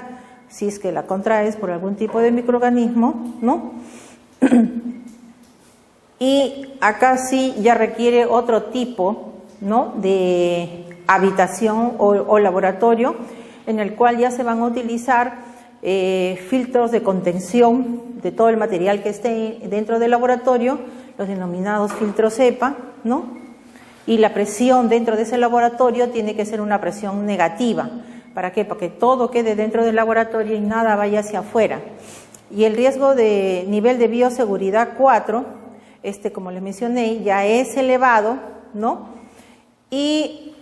A: si es que la contraes por algún tipo de microorganismo, ¿no? Y acá sí ya requiere otro tipo, ¿no?, de habitación o laboratorio, en el cual ya se van a utilizar filtros de contención de todo el material que esté dentro del laboratorio, los denominados filtros EPA, ¿no? Y la presión dentro de ese laboratorio tiene que ser una presión negativa. ¿Para qué? Para que todo quede dentro del laboratorio y nada vaya hacia afuera. Y el riesgo de nivel de bioseguridad 4, como les mencioné, ya es elevado, ¿no? Y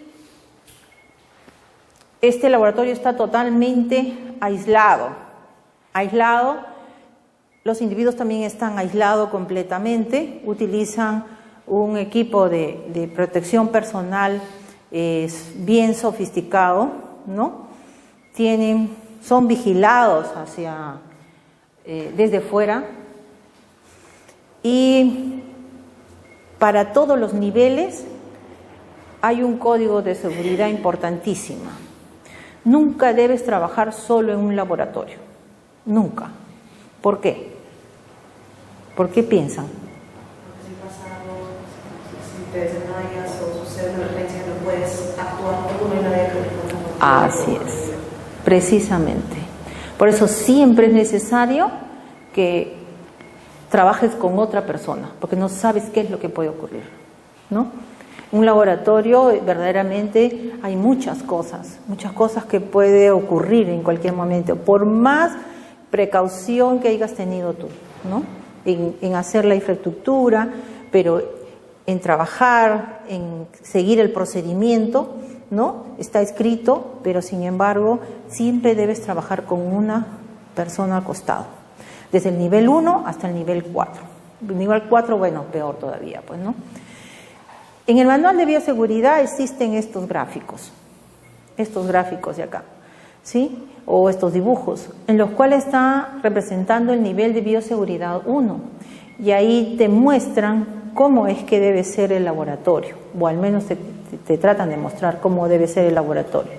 A: Este laboratorio está totalmente aislado. Los individuos también están aislados completamente, utilizan un equipo de protección personal bien sofisticado, ¿no? Son vigilados desde fuera, y para todos los niveles hay un código de seguridad importantísimo. Nunca debes trabajar solo en un laboratorio, nunca. ¿Por qué? ¿Por qué piensan?
C: Porque si pasa algo, si te desmayas o sucede una emergencia, no puedes actuar por uno y nadie que responda.
A: Así es, precisamente. Por eso siempre es necesario que trabajes con otra persona, porque no sabes qué es lo que puede ocurrir, ¿no? Un laboratorio, verdaderamente hay muchas cosas que puede ocurrir en cualquier momento, por más precaución que hayas tenido tú, ¿no? En hacer la infraestructura, pero en trabajar, en seguir el procedimiento, ¿no? Está escrito, pero sin embargo siempre debes trabajar con una persona al costado, desde el nivel 1 hasta el nivel 4. El nivel 4, bueno, peor todavía, pues, ¿no? En el manual de bioseguridad existen estos gráficos de acá, ¿sí? O estos dibujos, en los cuales está representando el nivel de bioseguridad 1, y ahí te muestran cómo es que debe ser el laboratorio, o al menos te tratan de mostrar cómo debe ser el laboratorio.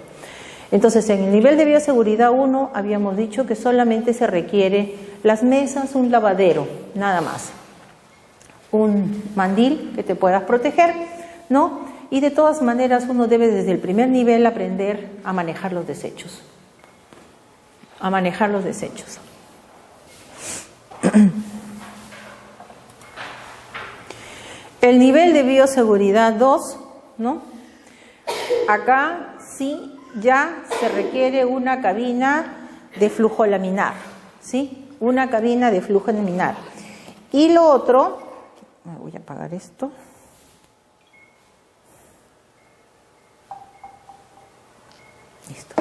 A: Entonces, en el nivel de bioseguridad 1 habíamos dicho que solamente se requiere las mesas, un lavadero, nada más. Un mandil que te puedas proteger, ¿no? Y de todas maneras uno debe desde el primer nivel aprender a manejar los desechos. El nivel de bioseguridad 2, ¿no? Acá sí ya se requiere una cabina de flujo laminar, ¿sí? Una cabina de flujo laminar. Y lo otro, voy a apagar esto. Listo.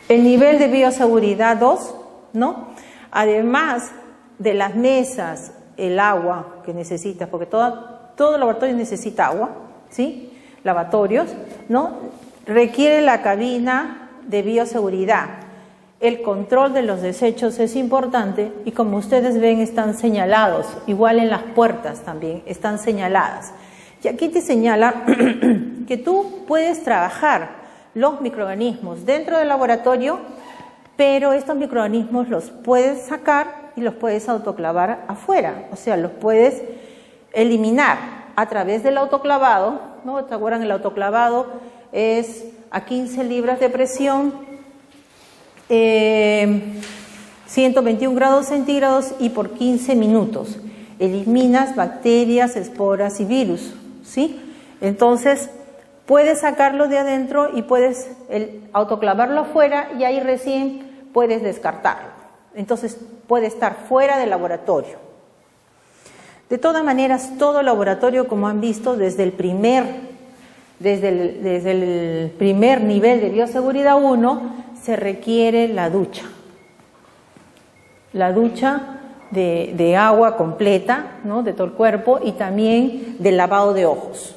A: El nivel de bioseguridad 2, ¿no? Además de las mesas, el agua que necesitas, porque todo laboratorio necesita agua, ¿sí? Lavatorios, ¿no? Requiere la cabina de bioseguridad. El control de los desechos es importante y, como ustedes ven, están señalados, igual en las puertas también están señaladas. Y aquí te señala que tú puedes trabajar los microorganismos dentro del laboratorio, pero estos microorganismos los puedes sacar y los puedes autoclavar afuera, o sea, los puedes eliminar a través del autoclavado, ¿no? ¿Te acuerdan? El autoclavado es a 15 libras de presión, 121 grados centígrados y por 15 minutos. Eliminas bacterias, esporas y virus, ¿sí? Entonces, puedes sacarlo de adentro y puedes autoclavarlo afuera, y ahí recién puedes descartarlo. Entonces puede estar fuera del laboratorio. De todas maneras, todo laboratorio, como han visto, desde el primer nivel de bioseguridad 1, se requiere la ducha. La ducha de agua completa, ¿no? De todo el cuerpo, y también del lavado de ojos.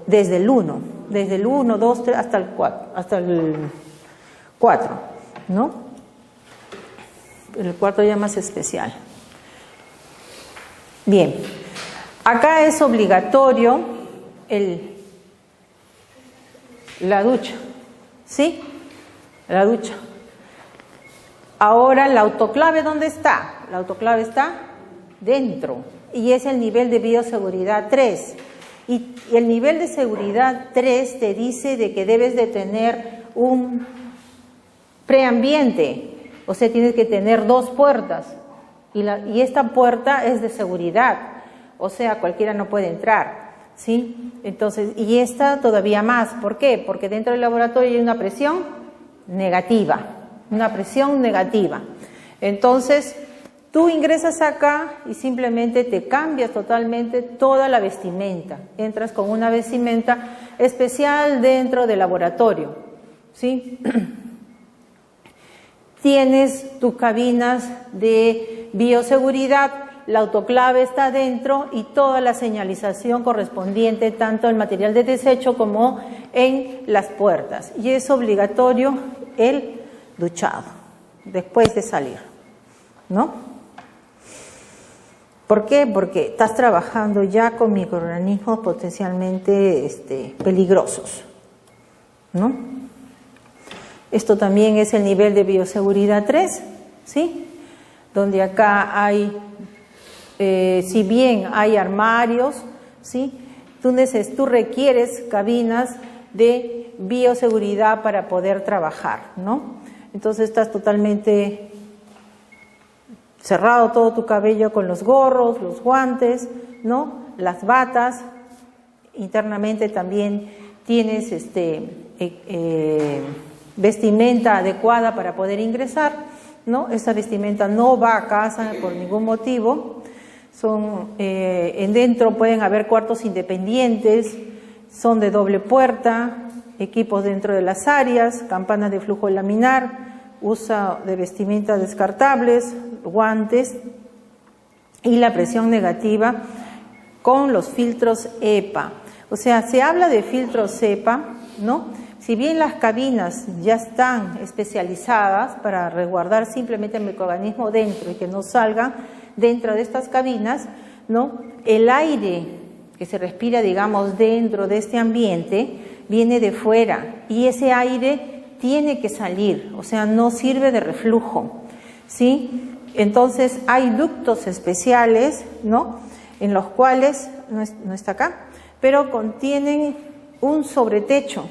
A: Desde el 1, 2, 3, hasta el 4, ¿no? El 4 ya más especial. Bien, acá es obligatorio la ducha, ¿sí? La ducha. Ahora, la autoclave, ¿dónde está? La autoclave está dentro, y es el nivel de bioseguridad 3. Y el nivel de seguridad 3 te dice de que debes de tener un preambiente, o sea, tienes que tener 2 puertas, y esta puerta es de seguridad, o sea, cualquiera no puede entrar, ¿sí? Entonces, y esta todavía más, ¿por qué? Porque dentro del laboratorio hay una presión negativa, entonces tú ingresas acá y simplemente te cambias totalmente toda la vestimenta. Entras con una vestimenta especial dentro del laboratorio, ¿sí? Tienes tus cabinas de bioseguridad, la autoclave está dentro y toda la señalización correspondiente tanto en material de desecho como en las puertas. Y es obligatorio el duchado después de salir, ¿no? ¿Por qué? Porque estás trabajando ya con microorganismos potencialmente peligrosos, ¿no? Esto también es el nivel de bioseguridad 3, ¿sí? Donde acá hay, si bien hay armarios, ¿sí? Tú requieres cabinas de bioseguridad para poder trabajar, ¿no? Entonces estás totalmente cerrado todo tu cabello con los gorros, los guantes, ¿no? Las batas. Internamente también tienes vestimenta adecuada para poder ingresar, ¿no? Esa vestimenta no va a casa por ningún motivo. En dentro pueden haber cuartos independientes, son de doble puerta, equipos dentro de las áreas, campanas de flujo laminar, uso de vestimenta descartables, guantes y la presión negativa con los filtros EPA. O sea, se habla de filtros EPA, ¿no? Si bien las cabinas ya están especializadas para resguardar simplemente el microorganismo dentro y que no salga dentro de estas cabinas, ¿no? El aire que se respira, digamos, dentro de este ambiente viene de fuera y ese aire tiene que salir, o sea, no sirve de reflujo, ¿sí? Entonces hay ductos especiales, ¿no? En los cuales, no está acá, pero contienen un sobretecho.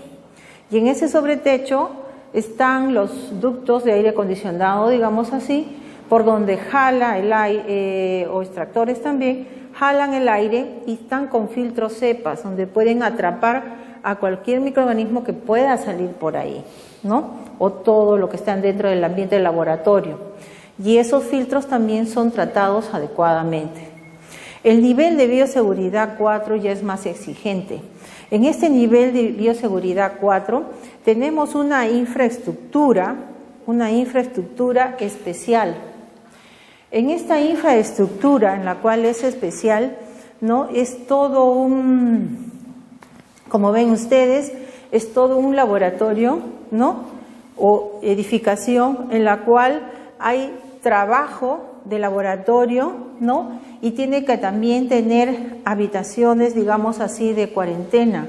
A: Y en ese sobretecho están los ductos de aire acondicionado, digamos así, por donde jala el aire, o extractores también, jalan el aire y están con filtros cepas, donde pueden atrapar a cualquier microorganismo que pueda salir por ahí, ¿no? O todo lo que está dentro del ambiente del laboratorio. Y esos filtros también son tratados adecuadamente. El nivel de bioseguridad 4 ya es más exigente. En este nivel de bioseguridad 4 tenemos una infraestructura especial. En esta infraestructura, en la cual es especial, ¿no? Es todo como ven ustedes, es todo un laboratorio, ¿no? O edificación en la cual hay trabajo de laboratorio, ¿no? Y tiene que también tener habitaciones, digamos así, de cuarentena,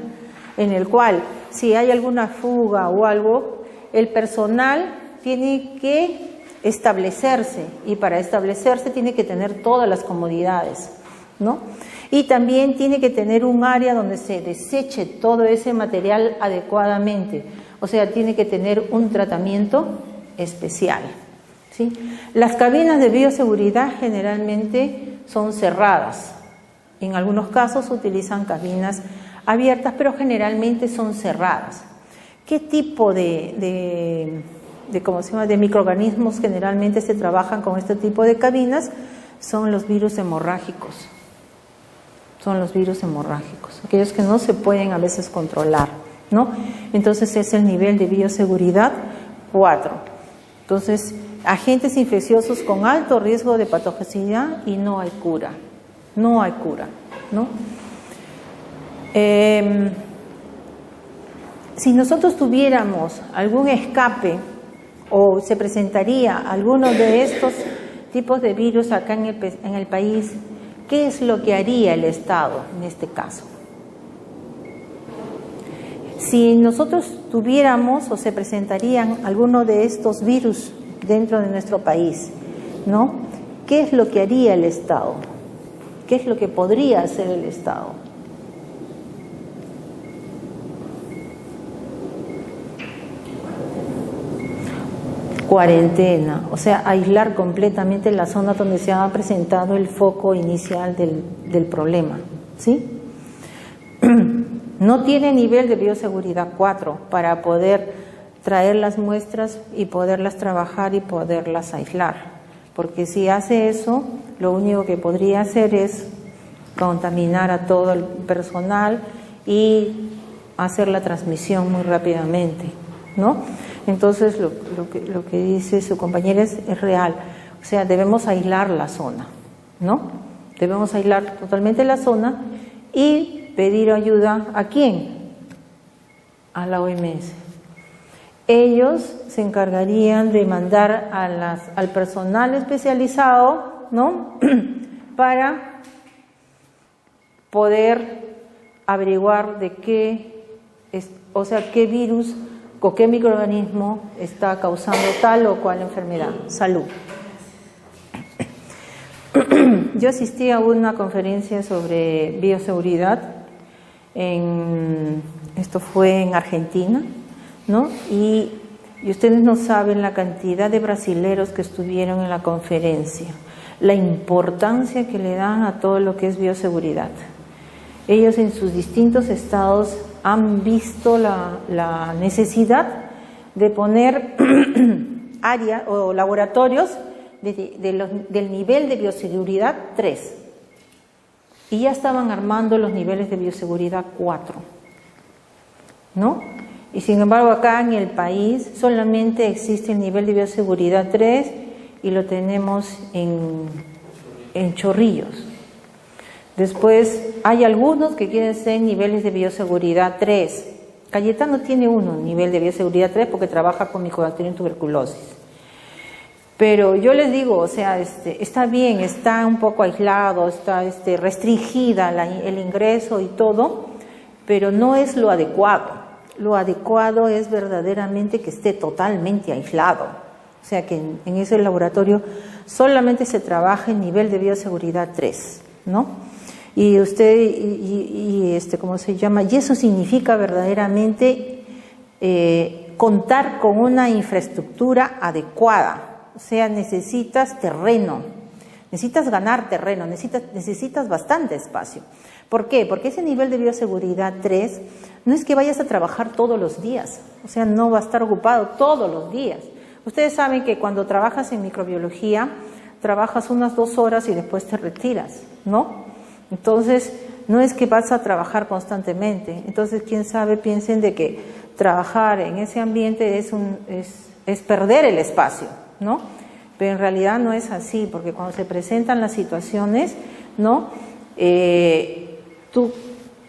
A: en el cual si hay alguna fuga o algo, el personal tiene que establecerse y para establecerse tiene que tener todas las comodidades, ¿no? Y también tiene que tener un área donde se deseche todo ese material adecuadamente, o sea, tiene que tener un tratamiento especial, ¿sí? Las cabinas de bioseguridad generalmente son cerradas, en algunos casos se utilizan cabinas abiertas, pero generalmente son cerradas. ¿Qué tipo de microorganismos generalmente se trabajan con este tipo de cabinas? Son los virus hemorrágicos. Son los virus hemorrágicos, aquellos que no se pueden a veces controlar, ¿no? Entonces es el nivel de bioseguridad 4. Entonces, agentes infecciosos con alto riesgo de patogenicidad y no hay cura, ¿no? Si nosotros tuviéramos algún escape o se presentaría alguno de estos tipos de virus acá en el país, ¿qué es lo que haría el Estado en este caso? Si nosotros tuviéramos o se presentarían alguno de estos virus dentro de nuestro país, ¿no? ¿Qué es lo que haría el Estado? ¿Qué es lo que podría hacer el Estado? Cuarentena, o sea, aislar completamente la zona donde se ha presentado el foco inicial del problema, ¿sí? No tiene nivel de bioseguridad 4 para poder traer las muestras y poderlas trabajar y poderlas aislar, porque si hace eso, lo único que podría hacer es contaminar a todo el personal y hacer la transmisión muy rápidamente, ¿no? Entonces, lo que dice su compañera es real. O sea, debemos aislar la zona, ¿no? Debemos aislar totalmente la zona y pedir ayuda ¿a quién? A la OMS. Ellos se encargarían de mandar al personal especializado, ¿no? Para poder averiguar de qué virus o qué microorganismo está causando tal o cual enfermedad. Salud. Yo asistí a una conferencia sobre bioseguridad, esto fue en Argentina, ¿no? Y ustedes no saben la cantidad de brasileros que estuvieron en la conferencia, la importancia que le dan a todo lo que es bioseguridad. Ellos en sus distintos estados han visto la necesidad de poner áreas o laboratorios del nivel de bioseguridad 3 y ya estaban armando los niveles de bioseguridad 4, ¿no? Y sin embargo acá en el país solamente existe el nivel de bioseguridad 3 y lo tenemos en Chorrillos. Después hay algunos que quieren ser niveles de bioseguridad 3. Cayetano tiene nivel de bioseguridad 3 porque trabaja con Mycobacterium tuberculosis. Pero yo les digo, o sea, está bien, está un poco aislado, está restringida el ingreso y todo, pero no es lo adecuado. Lo adecuado es verdaderamente que esté totalmente aislado. O sea, que en ese laboratorio solamente se trabaja en nivel de bioseguridad 3, ¿no? Y ¿cómo se llama? Y eso significa verdaderamente contar con una infraestructura adecuada. O sea, necesitas terreno, necesitas ganar terreno, necesitas bastante espacio. ¿Por qué? Porque ese nivel de bioseguridad 3 no es que vayas a trabajar todos los días, o sea, no va a estar ocupado todos los días. Ustedes saben que cuando trabajas en microbiología, trabajas unas 2 horas y después te retiras, ¿no? Entonces, no es que vas a trabajar constantemente. Entonces, quién sabe, piensen de que trabajar en ese ambiente es perder el espacio, ¿no? Pero en realidad no es así, porque cuando se presentan las situaciones, ¿no?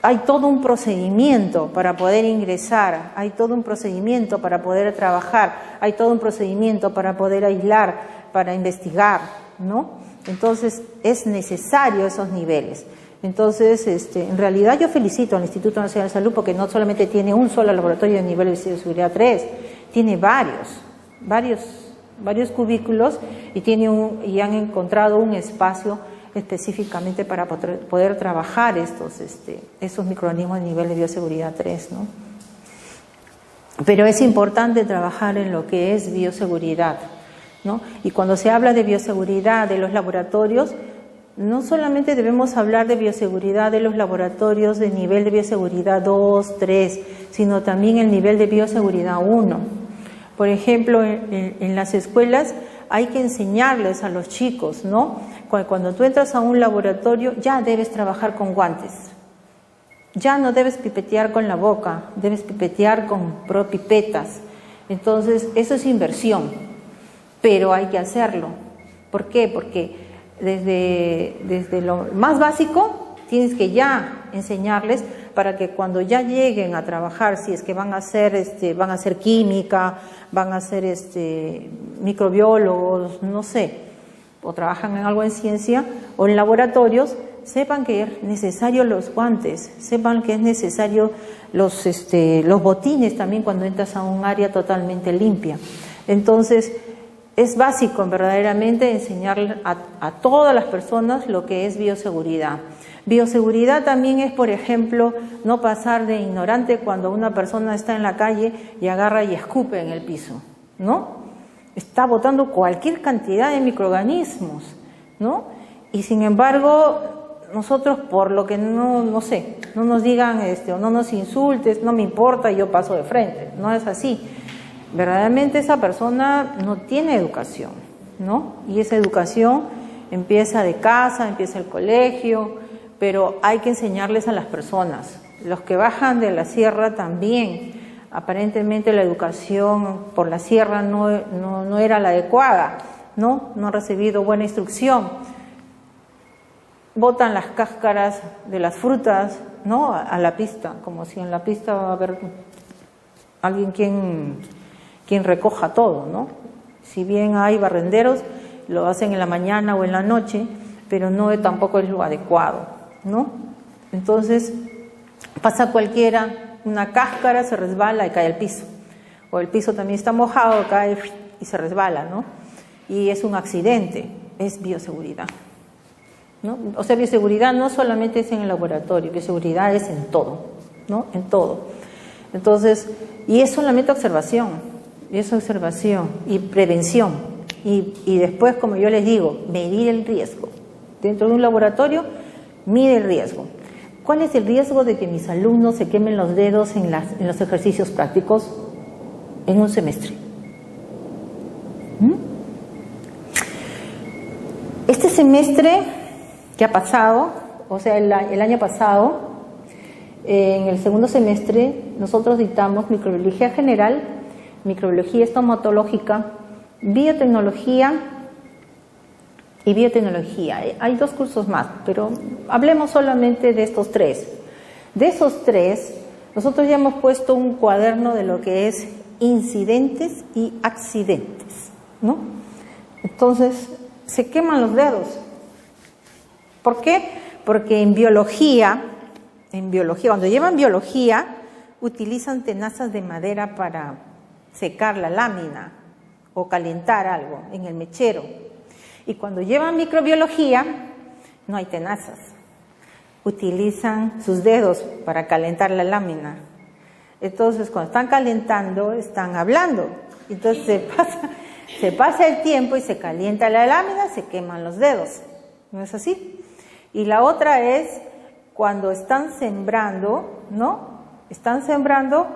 A: Hay todo un procedimiento para poder ingresar, hay todo un procedimiento para poder trabajar, hay todo un procedimiento para poder aislar, para investigar, ¿no? Entonces es necesario esos niveles. Entonces, en realidad yo felicito al Instituto Nacional de Salud porque no solamente tiene un solo laboratorio de nivel de bioseguridad 3, tiene varios cubículos y han encontrado un espacio específicamente para poder trabajar esos microorganismos de nivel de bioseguridad 3, ¿no? Pero es importante trabajar en lo que es bioseguridad, ¿no? Y cuando se habla de bioseguridad de los laboratorios, no solamente debemos hablar de bioseguridad de los laboratorios de nivel de bioseguridad 2, 3, sino también el nivel de bioseguridad 1. Por ejemplo, en las escuelas hay que enseñarles a los chicos, ¿no? Cuando tú entras a un laboratorio ya debes trabajar con guantes. Ya no debes pipetear con la boca, debes pipetear con pipetas. Entonces, eso es inversión, pero hay que hacerlo. ¿Por qué? Porque desde lo más básico tienes que ya enseñarles para que cuando ya lleguen a trabajar, si es que van a hacer química, van a ser microbiólogos, no sé, o trabajan en algo en ciencia o en laboratorios, sepan que es necesario los guantes, sepan que es necesario los botines también cuando entras a un área totalmente limpia. Entonces, es básico verdaderamente enseñarle a todas las personas lo que es bioseguridad. Bioseguridad también es, por ejemplo, no pasar de ignorante cuando una persona está en la calle y agarra y escupe en el piso, ¿no? Está botando cualquier cantidad de microorganismos, ¿no? Y sin embargo, nosotros por lo que no sé, no nos digan o no nos insultes, no me importa, yo paso de frente, no es así. Verdaderamente esa persona no tiene educación, ¿no? Y esa educación empieza de casa, empieza el colegio, pero hay que enseñarles a las personas. los que bajan de la sierra también. Aparentemente la educación por la sierra no era la adecuada, ¿no? No han recibido buena instrucción. Botan las cáscaras de las frutas, ¿no? A la pista, como si en la pista va a haber alguien quien recoja todo, ¿no? Si bien hay barrenderos, lo hacen en la mañana o en la noche, pero tampoco es lo adecuado, ¿no? Entonces, pasa cualquiera, una cáscara se resbala y cae al piso, o el piso también está mojado, cae y se resbala, ¿no? Y es un accidente, es bioseguridad, ¿no? O sea, bioseguridad no solamente es en el laboratorio, bioseguridad es en todo, ¿no? En todo. Entonces, y es solamente observación y prevención. Y después, como yo les digo, medir el riesgo. Dentro de un laboratorio, mide el riesgo. ¿Cuál es el riesgo de que mis alumnos se quemen los dedos en los ejercicios prácticos en un semestre? Este semestre que ha pasado, o sea, el año pasado, en el segundo semestre, nosotros dictamos microbiología general, microbiología estomatológica, biotecnología y biotecnología. Hay 2 cursos más, pero hablemos solamente de estos 3. De esos 3, nosotros ya hemos puesto un cuaderno de lo que es incidentes y accidentes, ¿no? Entonces, se queman los dedos. ¿Por qué? Porque en biología, cuando llevan biología, utilizan tenazas de madera para secar la lámina o calentar algo en el mechero. Y cuando llevan microbiología, no hay tenazas. Utilizan sus dedos para calentar la lámina. Entonces, cuando están calentando, están hablando. Entonces se pasa el tiempo y se calienta la lámina, se queman los dedos. ¿No es así? Y la otra es cuando están sembrando, ¿no? Están sembrando,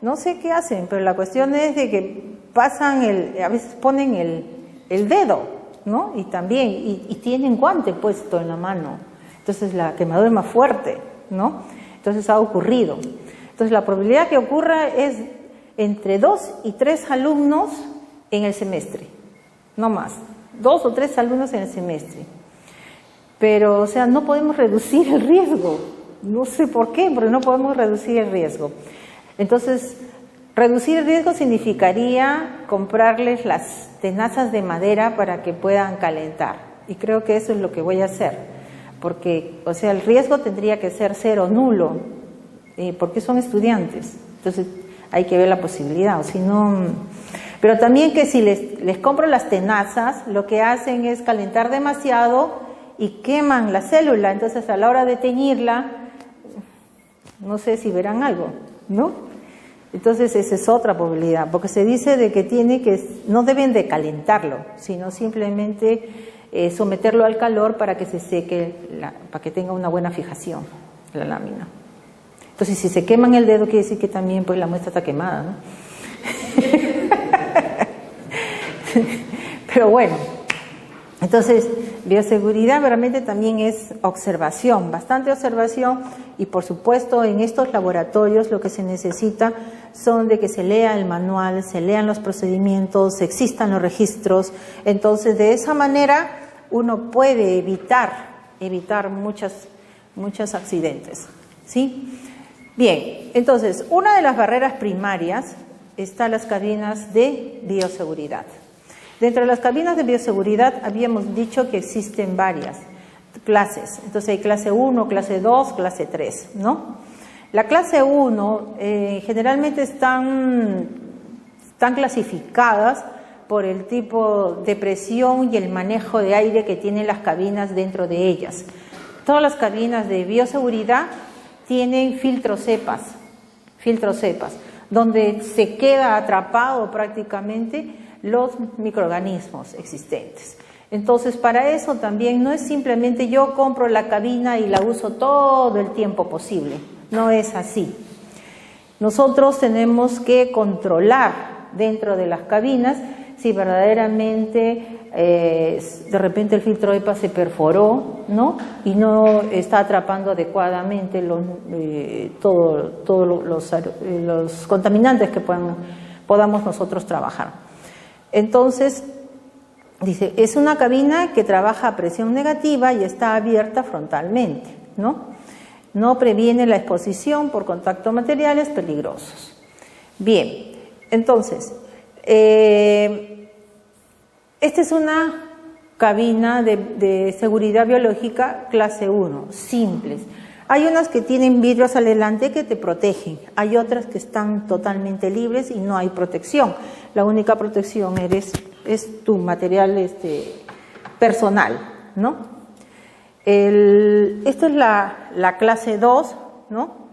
A: no sé qué hacen, pero la cuestión es de que pasan a veces ponen el dedo, ¿no? Y también, y tienen guante puesto en la mano. Entonces la quemadura es más fuerte, ¿no? Entonces ha ocurrido. Entonces la probabilidad que ocurra es entre 2 y 3 alumnos en el semestre, no más. 2 o 3 alumnos en el semestre. Pero, o sea, no podemos reducir el riesgo. No sé por qué, pero no podemos reducir el riesgo. Entonces, reducir el riesgo significaría comprarles las tenazas de madera para que puedan calentar. Y creo que eso es lo que voy a hacer. Porque, o sea, el riesgo tendría que ser 0, nulo, porque son estudiantes. Entonces, hay que ver la posibilidad, o si no... Pero también que si les compro las tenazas, lo que hacen es calentar demasiado y queman la célula. Entonces, a la hora de teñirla, no sé si verán algo, ¿no? Entonces, esa es otra probabilidad, porque se dice de que no deben de calentarlo, sino simplemente someterlo al calor para que se seque, para que tenga una buena fijación la lámina. Entonces, si se queman el dedo, quiere decir que también pues la muestra está quemada, ¿no? Pero bueno, entonces, bioseguridad realmente también es observación, bastante observación, y por supuesto en estos laboratorios lo que se necesita son de que se lea el manual, se lean los procedimientos, existan los registros. Entonces, de esa manera uno puede evitar muchos accidentes, ¿sí? Bien, entonces, una de las barreras primarias están las cabinas de bioseguridad. Dentro de las cabinas de bioseguridad habíamos dicho que existen varias clases. Entonces hay clase 1, clase 2, clase 3, ¿no? La clase 1 generalmente están clasificadas por el tipo de presión y el manejo de aire que tienen las cabinas dentro de ellas. Todas las cabinas de bioseguridad tienen filtros cepas, donde se queda atrapado prácticamente los microorganismos existentes. Entonces, para eso también no es simplemente yo compro la cabina y la uso todo el tiempo posible. No es así. Nosotros tenemos que controlar dentro de las cabinas si verdaderamente de repente el filtro EPA se perforó, ¿no? Y no está atrapando adecuadamente todos los contaminantes que podamos nosotros trabajar. Entonces, dice, es una cabina que trabaja a presión negativa y está abierta frontalmente, ¿no? No previene la exposición por contacto a materiales peligrosos. Bien, entonces, esta es una cabina de seguridad biológica clase 1, simples. Hay unas que tienen vidrios al delante que te protegen, hay otras que están totalmente libres y no hay protección. La única protección es tu material personal, ¿no? Esto es la clase 2, ¿no?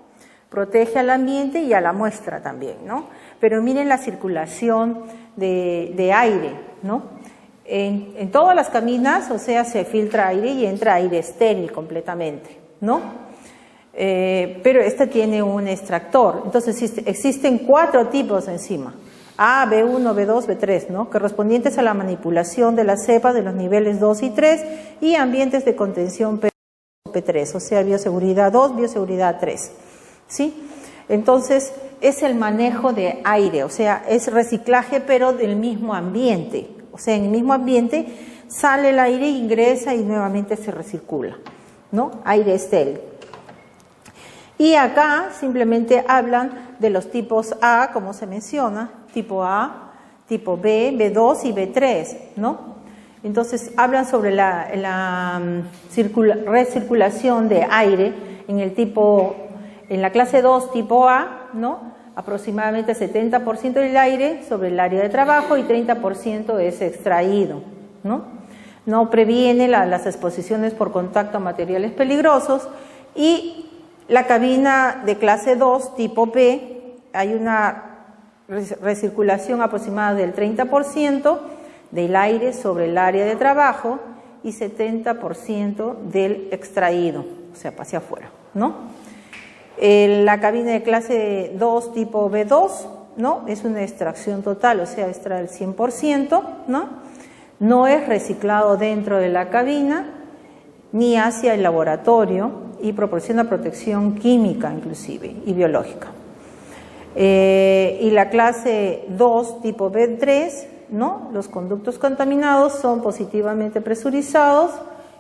A: Protege al ambiente y a la muestra también, ¿no? Pero miren la circulación de aire, ¿no? En todas las cabinas, o sea, se filtra aire y entra aire estéril completamente, ¿no? Pero esta tiene un extractor. Entonces existen 4 tipos encima: A, B1, B2, B3, ¿no? Correspondientes a la manipulación de la cepa de los niveles 2 y 3 y ambientes de contención P3, o sea, bioseguridad 2, bioseguridad 3, ¿sí? Entonces es el manejo de aire, o sea, es reciclaje pero del mismo ambiente, o sea, en el mismo ambiente sale el aire, ingresa y nuevamente se recircula, ¿no? Aire estéril. Y acá simplemente hablan de los tipos A, como se menciona, tipo A, tipo B, B2 y B3, ¿no? Entonces hablan sobre la recirculación de aire en la clase 2 tipo A, ¿no? Aproximadamente 70% del aire sobre el área de trabajo y 30% es extraído, ¿no? No previene las exposiciones por contacto a materiales peligrosos. Y la cabina de clase 2 tipo B, hay una recirculación aproximada del 30% del aire sobre el área de trabajo y 70% del extraído, o sea, hacia afuera, ¿no? La cabina de clase 2 tipo B2, ¿no? Es una extracción total, o sea, extrae el 100%, ¿no? No es reciclado dentro de la cabina ni hacia el laboratorio y proporciona protección química inclusive y biológica. Y la clase 2 tipo B3, ¿no? Los conductos contaminados son positivamente presurizados,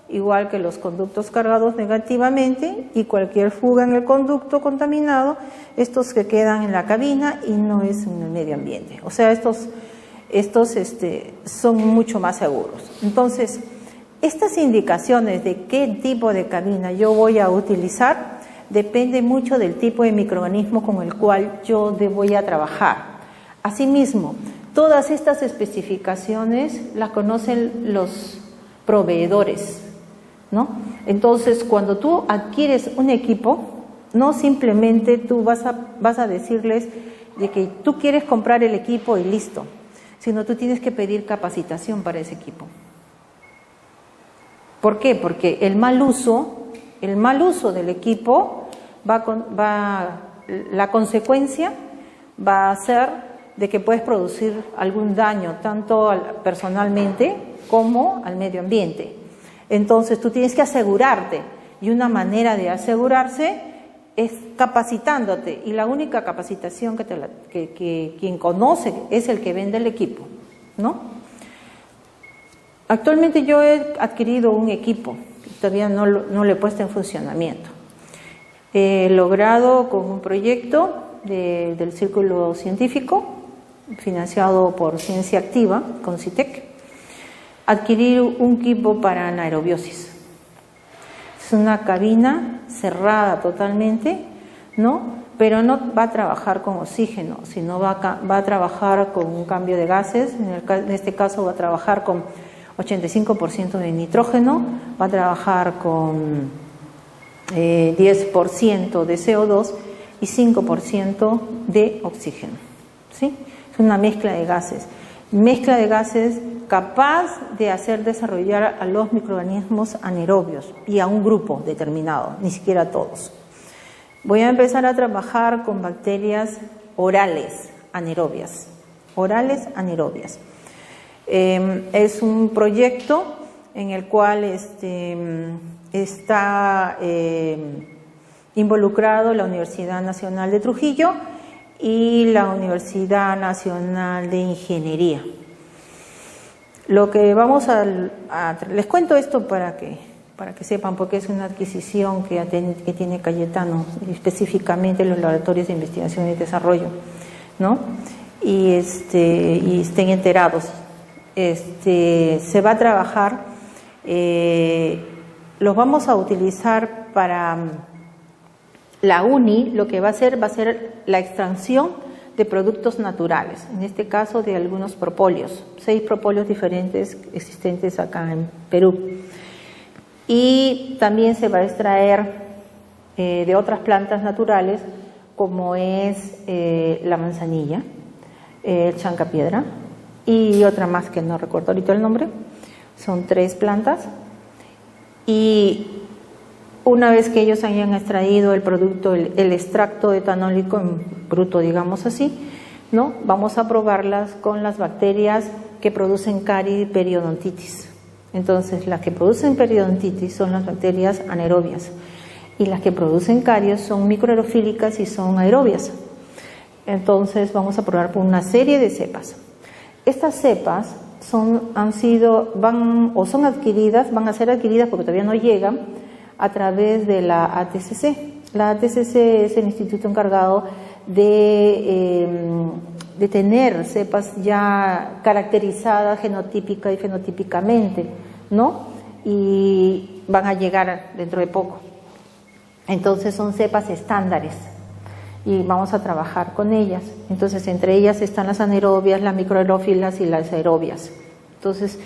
A: igual que los conductos cargados negativamente, y cualquier fuga en el conducto contaminado, estos que quedan en la cabina y no es en el medio ambiente. O sea, estos son mucho más seguros. Entonces, estas indicaciones de qué tipo de cabina yo voy a utilizar depende mucho del tipo de microorganismo con el cual yo voy a trabajar. Asimismo, todas estas especificaciones las conocen los proveedores, ¿no? Entonces, cuando tú adquieres un equipo, no simplemente tú vas a decirles de que tú quieres comprar el equipo y listo, sino tú tienes que pedir capacitación para ese equipo. ¿Por qué? Porque el mal uso del equipo la consecuencia va a ser de que puedes producir algún daño tanto personalmente como al medio ambiente. Entonces tú tienes que asegurarte, y una manera de asegurarse es capacitándote, y la única capacitación que quien conoce es el que vende el equipo, ¿no? Actualmente yo he adquirido un equipo, todavía no lo he puesto en funcionamiento. He logrado con un proyecto del Círculo Científico, financiado por Ciencia Activa, con CITEC, adquirir un equipo para anaerobiosis. Es una cabina cerrada totalmente, ¿no? Pero no va a trabajar con oxígeno, sino va a trabajar con un cambio de gases. En este caso va a trabajar con 85% de nitrógeno, va a trabajar con 10% de CO2 y 5% de oxígeno, ¿sí? Es una mezcla de gases capaz de hacer desarrollar a los microorganismos anaerobios y a un grupo determinado, ni siquiera a todos. Voy a empezar a trabajar con bacterias orales anaerobias. Es un proyecto en el cual está involucrado la Universidad Nacional de Trujillo y la Universidad Nacional de Ingeniería. Lo que vamos les cuento esto para que sepan, porque es una adquisición que tiene Cayetano, específicamente los laboratorios de investigación y desarrollo, ¿no? Y estén enterados. Se va a trabajar, los vamos a utilizar para la UNI. Lo que va a ser la extracción de productos naturales, en este caso de algunos propóleos, 6 propóleos diferentes existentes acá en Perú. Y también se va a extraer de otras plantas naturales, como es la manzanilla, el chancapiedra y otra más que no recuerdo ahorita el nombre. Son 3 plantas, y una vez que ellos hayan extraído el producto, el extracto etanólico en bruto, digamos así, ¿no? Vamos a probarlas con las bacterias que producen caries y periodontitis. Entonces, las que producen periodontitis son las bacterias anaerobias, y las que producen caries son microaerofílicas y son aerobias. Entonces, vamos a probar por una serie de cepas. Estas cepas van a ser adquiridas porque todavía no llegan, a través de la ATCC. La ATCC es el instituto encargado de tener cepas ya caracterizadas genotípica y fenotípicamente, ¿no? Y van a llegar dentro de poco. Entonces son cepas estándares y vamos a trabajar con ellas. Entonces entre ellas están las anaerobias, las microaerófilas y las aerobias. Entonces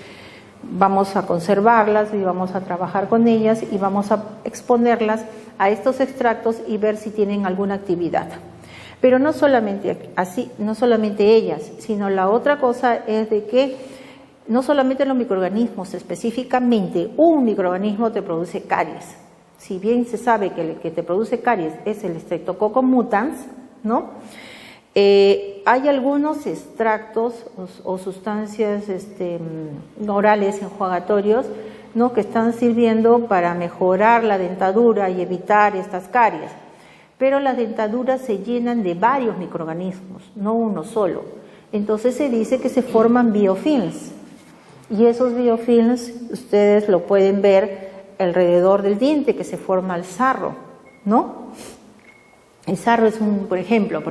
A: vamos a conservarlas y vamos a trabajar con ellas y vamos a exponerlas a estos extractos y ver si tienen alguna actividad. Pero no solamente así, no solamente ellas, sino la otra cosa es de que no solamente los microorganismos, específicamente un microorganismo te produce caries. Si bien se sabe que el que te produce caries es el Streptococcus mutans, ¿no? Hay algunos extractos o sustancias orales enjuagatorios, ¿no? Que están sirviendo para mejorar la dentadura y evitar estas caries. Pero las dentaduras se llenan de varios microorganismos, no uno solo. Entonces se dice que se forman biofilms. Y esos biofilms ustedes lo pueden ver alrededor del diente, que se forma el sarro, ¿no? El sarro es por ejemplo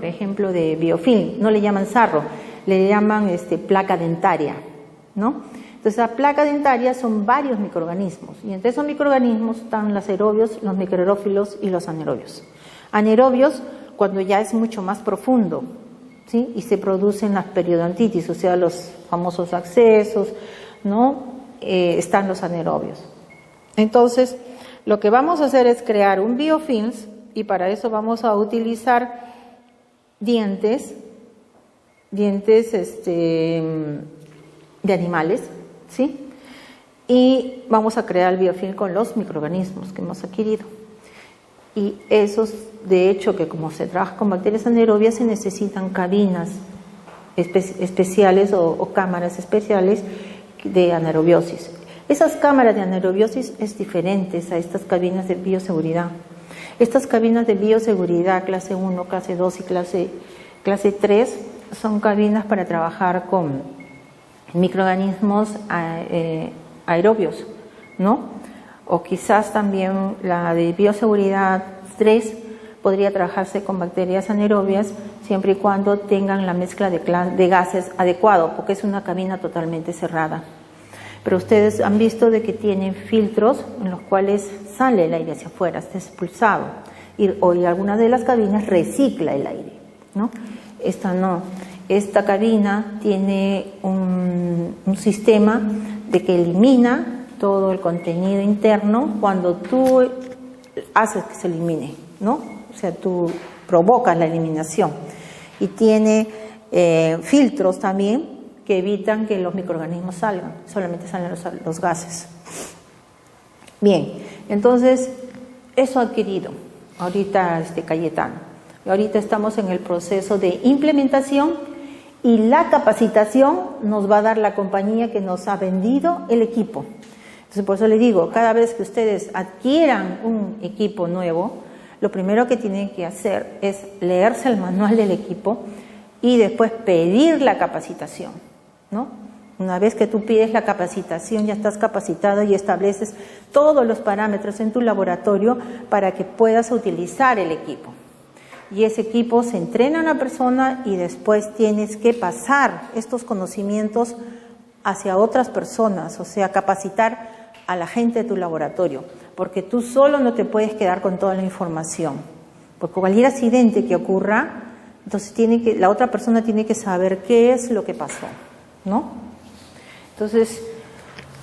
A: de biofilm. No le llaman sarro, le llaman placa dentaria, ¿no? Entonces la placa dentaria son varios microorganismos, y entre esos microorganismos están los aerobios, los microaerófilos y los anaerobios. Anaerobios cuando ya es mucho más profundo, ¿sí? Y se producen las periodontitis, o sea, los famosos abscesos, ¿no? Están los anaerobios. Entonces, lo que vamos a hacer es crear un biofilms, y para eso vamos a utilizar dientes de animales, ¿sí? Y vamos a crear el biofilm con los microorganismos que hemos adquirido. Y esos, de hecho, que como se trabaja con bacterias anaerobias, se necesitan cabinas especiales o cámaras especiales de anaerobiosis. Esas cámaras de anaerobiosis es diferentes a estas cabinas de bioseguridad. Estas cabinas de bioseguridad clase 1, clase 2 y clase 3 son cabinas para trabajar con microorganismos aerobios, ¿no? O quizás también la de bioseguridad 3 podría trabajarse con bacterias anaerobias siempre y cuando tengan la mezcla de gases adecuado, porque es una cabina totalmente cerrada. Pero ustedes han visto de que tienen filtros en los cuales sale el aire hacia afuera, está expulsado. Y alguna de las cabinas recicla el aire, ¿no? Esta no. Esta cabina tiene un sistema de que elimina todo el contenido interno cuando tú haces que se elimine, ¿no? O sea, tú provocas la eliminación. Y tiene filtros también que evitan que los microorganismos salgan, solamente salen los gases. Bien, entonces, eso ha adquirido ahorita Cayetano. Y ahorita estamos en el proceso de implementación Y la capacitación nos va a dar la compañía que nos ha vendido el equipo. Entonces, por eso le digo, cada vez que ustedes adquieran un equipo nuevo, lo primero que tienen que hacer es leerse el manual del equipo y después pedir la capacitación, ¿no? Una vez que tú pides la capacitación, ya estás capacitado y estableces todos los parámetros en tu laboratorio para que puedas utilizar el equipo. Y ese equipo se entrena a una persona y después tienes que pasar estos conocimientos hacia otras personas, o sea, capacitar a la gente de tu laboratorio, porque tú solo no te puedes quedar con toda la información. Porque cualquier accidente que ocurra, entonces la otra persona tiene que saber qué es lo que pasó, ¿no? Entonces,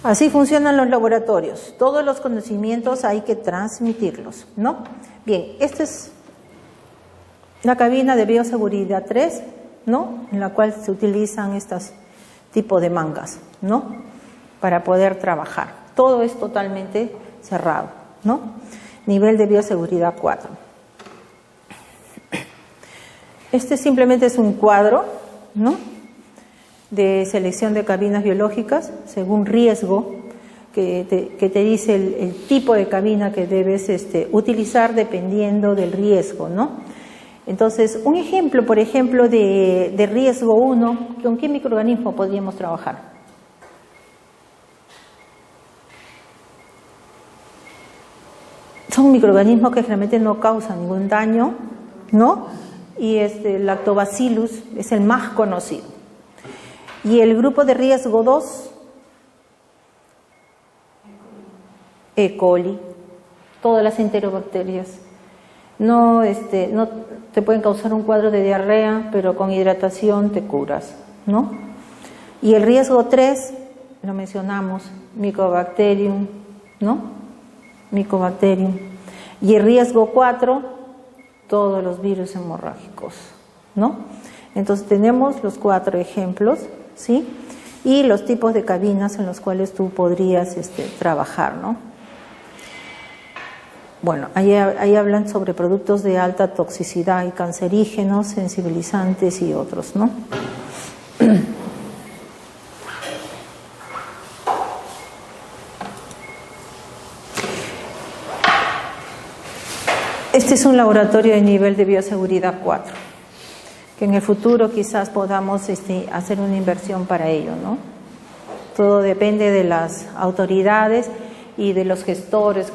A: así funcionan los laboratorios. Todos los conocimientos hay que transmitirlos, ¿no? Bien, esta es la cabina de bioseguridad 3, ¿no? En la cual se utilizan estos tipos de mangas, ¿no? Para poder trabajar. Todo es totalmente cerrado, ¿no? Nivel de bioseguridad 4. Este simplemente es un cuadro, ¿no? De selección de cabinas biológicas según riesgo, que te dice el tipo de cabina que debes utilizar dependiendo del riesgo, ¿no? Entonces, un ejemplo, por ejemplo, de riesgo 1, ¿con qué microorganismo podríamos trabajar? Son microorganismos que realmente no causan ningún daño, ¿no? Y el Lactobacillus es el más conocido. Y el grupo de riesgo 2, E. coli, todas las enterobacterias. No te pueden causar un cuadro de diarrea, pero con hidratación te curas, ¿no? Y el riesgo 3, lo mencionamos, Mycobacterium, ¿no? Mycobacterium. Y el riesgo 4, todos los virus hemorrágicos, ¿no? Entonces tenemos los 4 ejemplos, ¿sí? Y los tipos de cabinas en los cuales tú podrías trabajar, ¿no? Bueno, ahí hablan sobre productos de alta toxicidad y cancerígenos, sensibilizantes y otros, ¿no? Este es un laboratorio de nivel de bioseguridad 4, que en el futuro quizás podamos hacer una inversión para ello, ¿no? Todo depende de las autoridades y de los gestores,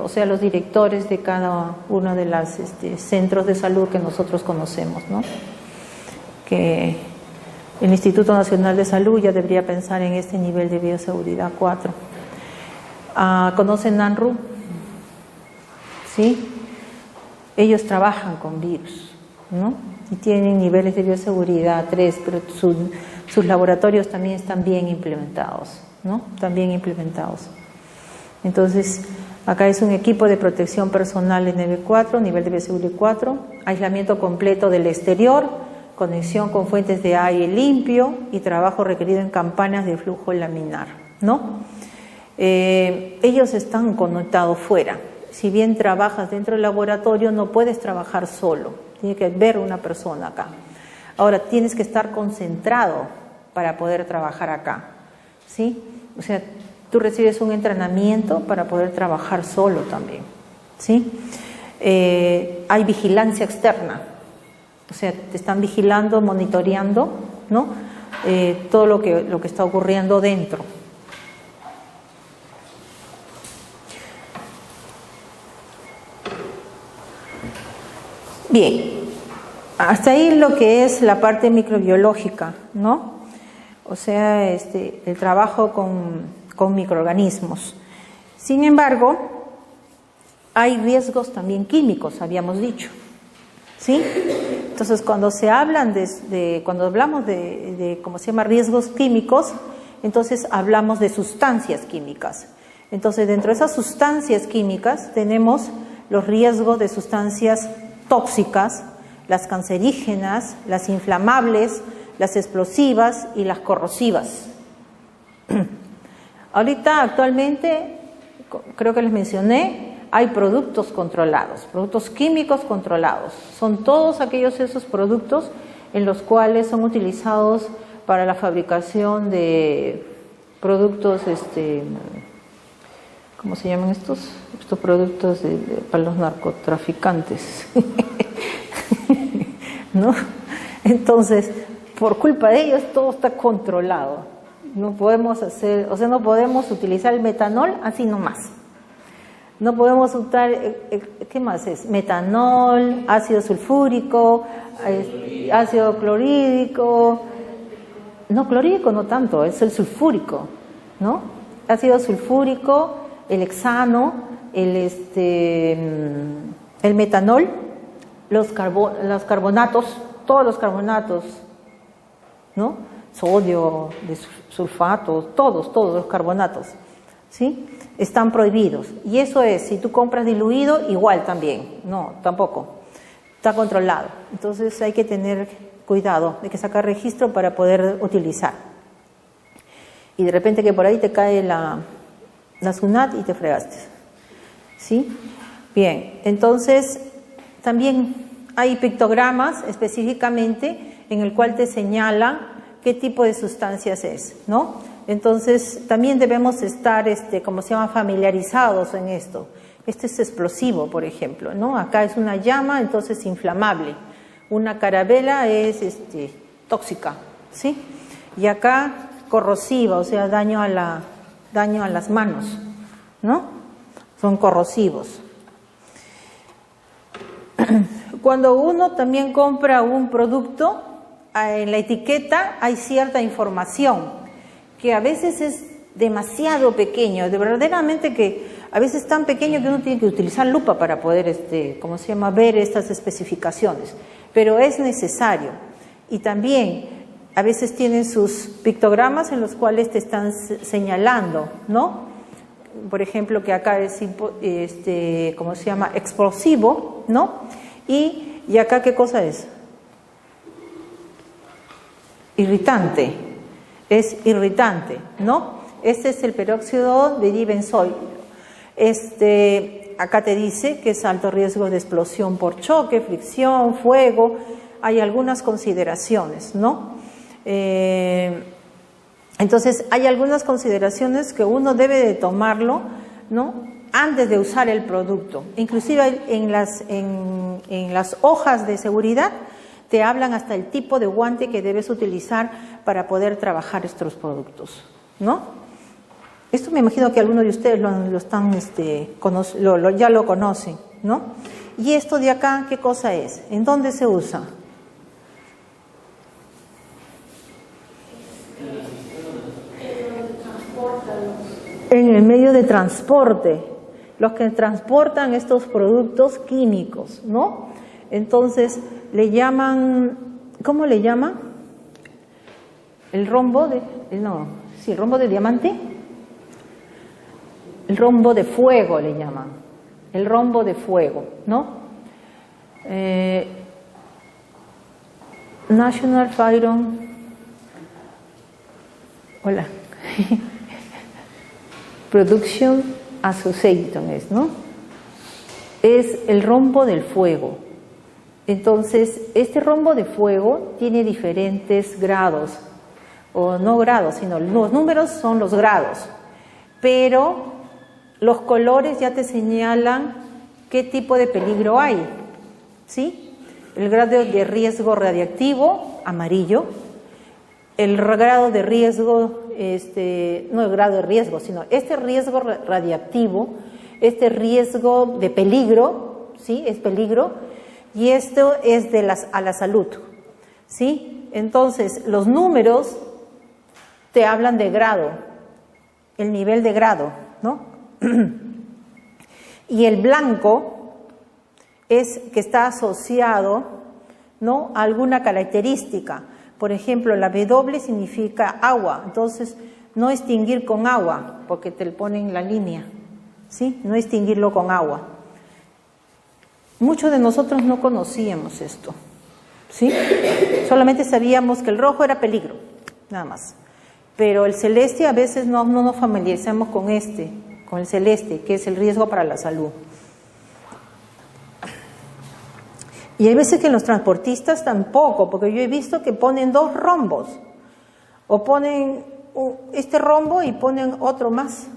A: o sea, los directores de cada uno de los centros de salud que nosotros conocemos, ¿no? Que el Instituto Nacional de Salud ya debería pensar en este nivel de bioseguridad 4. ¿Conocen NANRU? ¿Sí? Ellos trabajan con virus, ¿no? Y tienen niveles de bioseguridad 3, pero sus laboratorios también están bien implementados, ¿no? Están bien implementados. Entonces, acá es un equipo de protección personal de nivel 4, nivel de bioseguridad 4, aislamiento completo del exterior, conexión con fuentes de aire limpio y trabajo requerido en campanas de flujo laminar, ¿no? Ellos están conectados fuera. Si bien trabajas dentro del laboratorio, no puedes trabajar solo. Tiene que haber una persona acá. Ahora, tienes que estar concentrado para poder trabajar acá, ¿sí? O sea, tú recibes un entrenamiento para poder trabajar solo también, ¿sí? Hay vigilancia externa. O sea, te están vigilando, monitoreando, ¿no? Todo lo que está ocurriendo dentro. Bien, hasta ahí lo que es la parte microbiológica, ¿no? O sea, el trabajo con microorganismos. Sin embargo, hay riesgos también químicos, habíamos dicho, ¿sí? Entonces, cuando se hablan cuando hablamos de ¿cómo se llama? Riesgos químicos, entonces hablamos de sustancias químicas. Entonces, dentro de esas sustancias químicas tenemos los riesgos de sustancias tóxicas, las cancerígenas, las inflamables, las explosivas y las corrosivas. Ahorita, actualmente, creo que les mencioné, hay productos controlados, productos químicos controlados. Son todos esos productos en los cuales son utilizados para la fabricación de productos, ¿cómo se llaman estos? Estos productos para los narcotraficantes, ¿no? Entonces, por culpa de ellos todo está controlado. No podemos hacer, o sea, no podemos utilizar el metanol así nomás. No podemos usar, ¿qué más es? Metanol, ácido sulfúrico, ácido clorhídrico. No, clorhídrico no tanto, es el sulfúrico, ¿no? Ácido sulfúrico, el hexano, el metanol, los carbonatos, todos los carbonatos, ¿no? Sodio, de sulfato, todos los carbonatos, ¿sí? Están prohibidos. Y eso es, si tú compras diluido, igual también. No, tampoco. Está controlado. Entonces hay que tener cuidado, hay que sacar registro para poder utilizar. Y de repente que por ahí te cae la SUNAT y te fregaste, ¿sí? Bien, entonces también hay pictogramas específicamente en el cual te señala qué tipo de sustancias es, ¿no? Entonces también debemos estar, como se llama, familiarizados en esto. Este es explosivo, por ejemplo, ¿no? Acá es una llama, entonces inflamable. Una carabela es tóxica, ¿sí? Y acá corrosiva, o sea, daño a las manos, ¿no? Son corrosivos. Cuando uno también compra un producto, en la etiqueta hay cierta información que a veces es demasiado pequeño, de verdaderamente que a veces es tan pequeño que uno tiene que utilizar lupa para poder, ¿cómo se llama?, ver estas especificaciones, pero es necesario. Y también a veces tienen sus pictogramas en los cuales te están señalando, ¿no? Por ejemplo, que acá es, ¿cómo se llama?, explosivo, ¿no? Y acá, ¿qué cosa es? Irritante. Es irritante, ¿no? Este es el peróxido de dibenzoil. Acá te dice que es alto riesgo de explosión por choque, fricción, fuego. Hay algunas consideraciones, ¿no? Entonces, hay algunas consideraciones que uno debe de tomarlo, ¿no?, antes de usar el producto. Inclusive en las hojas de seguridad te hablan hasta el tipo de guante que debes utilizar para poder trabajar estos productos, ¿no? Esto me imagino que algunos de ustedes ya lo conocen, ¿no? Y esto de acá, ¿qué cosa es? ¿En dónde se usa? En el medio de transporte, los que transportan estos productos químicos, ¿no? Entonces, le llaman, ¿cómo le llaman? El rombo de, el rombo de diamante. El rombo de fuego le llaman. El rombo de fuego, ¿no? National Firearm. Hola. Production Association es, ¿no? Es el rombo del fuego. Entonces, este rombo de fuego tiene diferentes grados, o no grados, sino los números son los grados, pero los colores ya te señalan qué tipo de peligro hay, ¿sí? El grado de riesgo radiactivo, amarillo, el grado de riesgo, no el grado de riesgo, sino este riesgo radiactivo, este riesgo de peligro, ¿sí? Es peligro. Y esto es a la salud, ¿sí? Entonces, los números te hablan de grado, el nivel de grado, ¿no? Y el blanco es que está asociado, ¿no?, a alguna característica. Por ejemplo, la W significa agua, entonces no extinguir con agua, porque te ponen la línea, ¿sí? No extinguirlo con agua. Muchos de nosotros no conocíamos esto, ¿sí? Solamente sabíamos que el rojo era peligro, nada más. Pero el celeste a veces no nos familiarizamos con con el celeste, que es el riesgo para la salud. Y hay veces que los transportistas tampoco, porque yo he visto que ponen 2 rombos, o ponen este rombo y ponen otro más,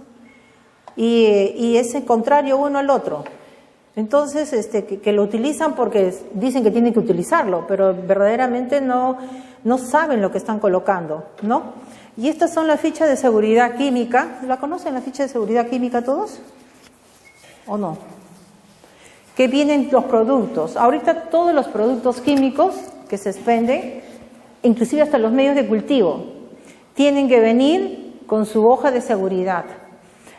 A: y es el contrario uno al otro. Entonces, que lo utilizan porque dicen que tienen que utilizarlo, pero verdaderamente no saben lo que están colocando, ¿no? Y estas son las fichas de seguridad química. ¿La conocen la ficha de seguridad química todos? ¿O no? Que vienen los productos. Ahorita todos los productos químicos que se expenden, inclusive hasta los medios de cultivo, tienen que venir con su hoja de seguridad,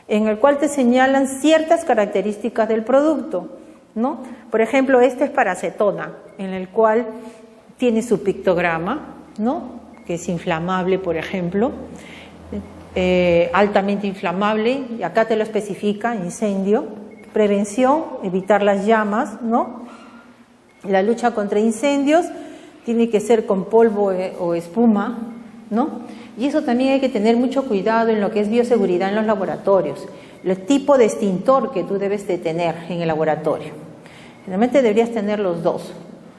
A: en el cual te señalan ciertas características del producto, ¿no? Por ejemplo, este es para acetona, en el cual tiene su pictograma, ¿no? Que es inflamable, por ejemplo, altamente inflamable, y acá te lo especifica, incendio, prevención, evitar las llamas, ¿no? La lucha contra incendios tiene que ser con polvo o espuma, ¿no? Y eso también hay que tener mucho cuidado en lo que es bioseguridad en los laboratorios, el tipo de extintor que tú debes de tener en el laboratorio. Generalmente deberías tener los dos,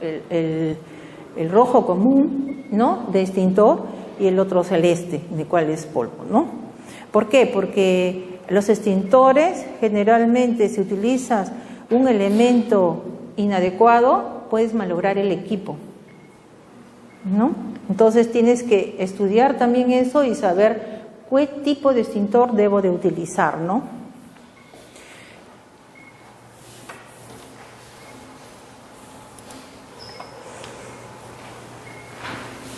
A: el rojo común, ¿no?, de extintor, y el otro celeste, de cuál es polvo, ¿no? ¿Por qué? Porque los extintores, generalmente si utilizas un elemento inadecuado, puedes malograr el equipo, ¿no? Entonces tienes que estudiar también eso y saber qué tipo de extintor debo de utilizar, ¿no?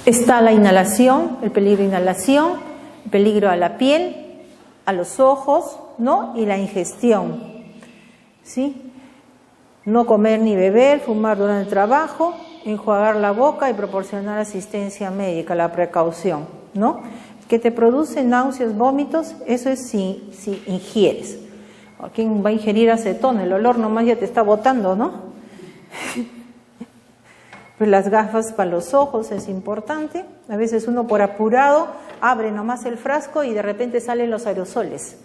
A: Está la inhalación, el peligro de inhalación, el peligro a la piel, a los ojos, ¿no? Y la ingestión, ¿sí? No comer ni beber, fumar durante el trabajo, enjuagar la boca y proporcionar asistencia médica, la precaución, ¿no? Que te produce náuseas, vómitos, eso es si ingieres. ¿Quién va a ingerir acetona? El olor nomás ya te está botando, ¿no? Pues las gafas para los ojos es importante. A veces uno por apurado abre nomás el frasco y de repente salen los aerosoles,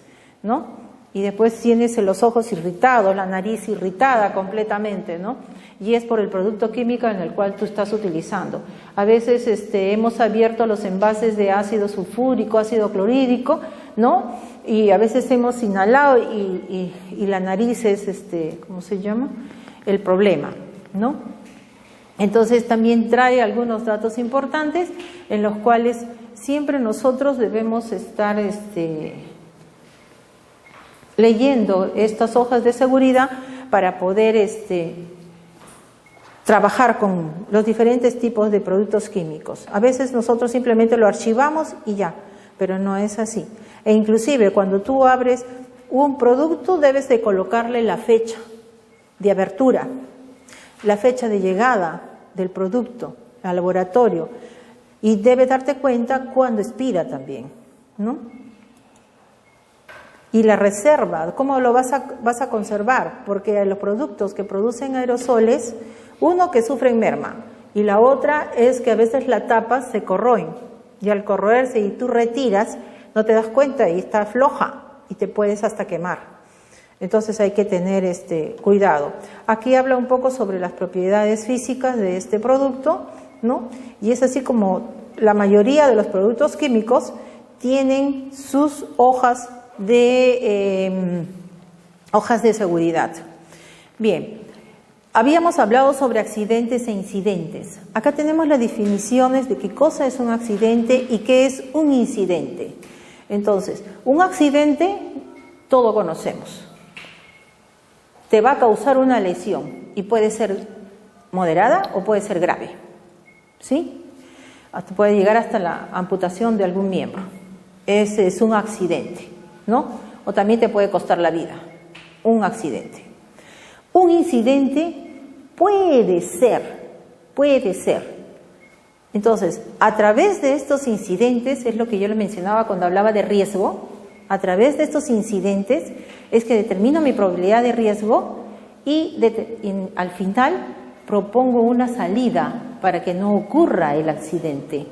A: ¿no? Y después tienes los ojos irritados, la nariz irritada completamente, ¿no? Y es por el producto químico en el cual tú estás utilizando. A veces hemos abierto los envases de ácido sulfúrico, ácido clorhídrico, ¿no? Y a veces hemos inhalado y la nariz es, ¿cómo se llama? El problema, ¿no? Entonces también trae algunos datos importantes en los cuales siempre nosotros debemos estar leyendo estas hojas de seguridad para poder trabajar con los diferentes tipos de productos químicos. A veces nosotros simplemente lo archivamos y ya, pero no es así. E inclusive cuando tú abres un producto debes de colocarle la fecha de abertura, la fecha de llegada del producto al laboratorio, y debe darte cuenta cuándo expira también, ¿no? Y la reserva, ¿cómo lo vas a conservar? Porque los productos que producen aerosoles, uno que sufren merma, y la otra es que a veces la tapa se corroen, y al corroerse y tú retiras, no te das cuenta y está floja, y te puedes hasta quemar. Entonces hay que tener cuidado. Aquí habla un poco sobre las propiedades físicas de este producto, ¿no? Y es así como la mayoría de los productos químicos tienen sus hojas de seguridad. Bien, habíamos hablado sobre accidentes e incidentes. Acá tenemos las definiciones de qué cosa es un accidente y qué es un incidente. Entonces, un accidente, todo conocemos. Te va a causar una lesión y puede ser moderada o puede ser grave, ¿sí? Puede llegar hasta la amputación de algún miembro. Ese es un accidente, ¿no? O también te puede costar la vida, un accidente. Un incidente puede ser. Entonces, a través de estos incidentes, es lo que yo le mencionaba cuando hablaba de riesgo, a través de estos incidentes es que determino mi probabilidad de riesgo y al final propongo una salida para que no ocurra el accidente,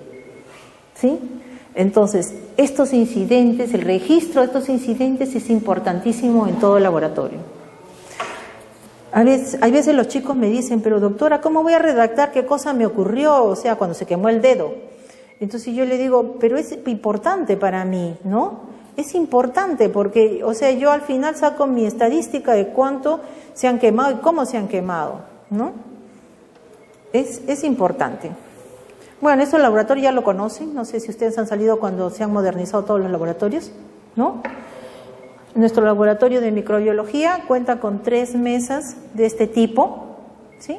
A: ¿sí? Entonces, estos incidentes, el registro de estos incidentes es importantísimo en todo laboratorio. Hay veces los chicos me dicen, pero doctora, ¿cómo voy a redactar qué cosa me ocurrió? O sea, cuando se quemó el dedo. Entonces yo le digo, pero es importante para mí, ¿no? Es importante porque, o sea, yo al final saco mi estadística de cuánto se han quemado y cómo se han quemado, ¿no? Es importante. Bueno, eso el laboratorio ya lo conocen, no sé si ustedes han salido cuando se han modernizado todos los laboratorios, ¿no? Nuestro laboratorio de microbiología cuenta con 3 mesas de este tipo, ¿sí?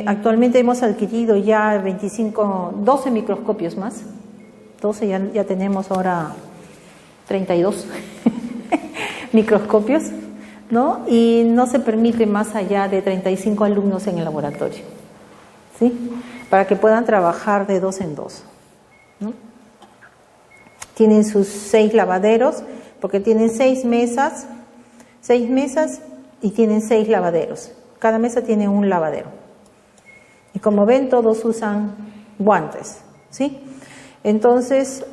A: Actualmente hemos adquirido ya 12 microscopios más, 12, ya tenemos ahora 32 microscopios, ¿no? Y no se permite más allá de 35 alumnos en el laboratorio, ¿sí? Para que puedan trabajar de 2 en 2, ¿no? Tienen sus 6 lavaderos, porque tienen 6 mesas y tienen 6 lavaderos. Cada mesa tiene un lavadero. Y como ven, todos usan guantes, ¿sí? Entonces,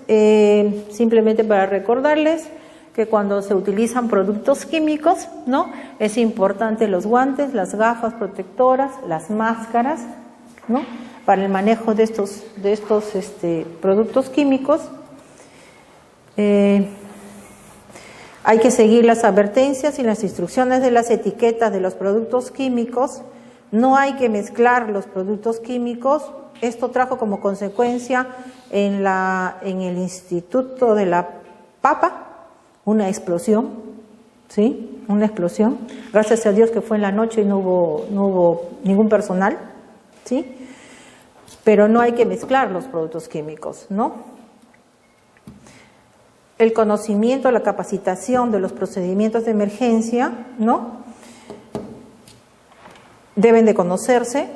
A: simplemente para recordarles que cuando se utilizan productos químicos, ¿no? Es importante los guantes, las gafas protectoras, las máscaras, ¿no? Para el manejo de estos productos químicos. Hay que seguir las advertencias y las instrucciones de las etiquetas de los productos químicos. No hay que mezclar los productos químicos. Esto trajo como consecuencia en el Instituto de la Papa una explosión, ¿sí? Una explosión. Gracias a Dios que fue en la noche y no hubo ningún personal, ¿sí? Pero no hay que mezclar los productos químicos, ¿no? El conocimiento, la capacitación de los procedimientos de emergencia, ¿no? Deben de conocerse.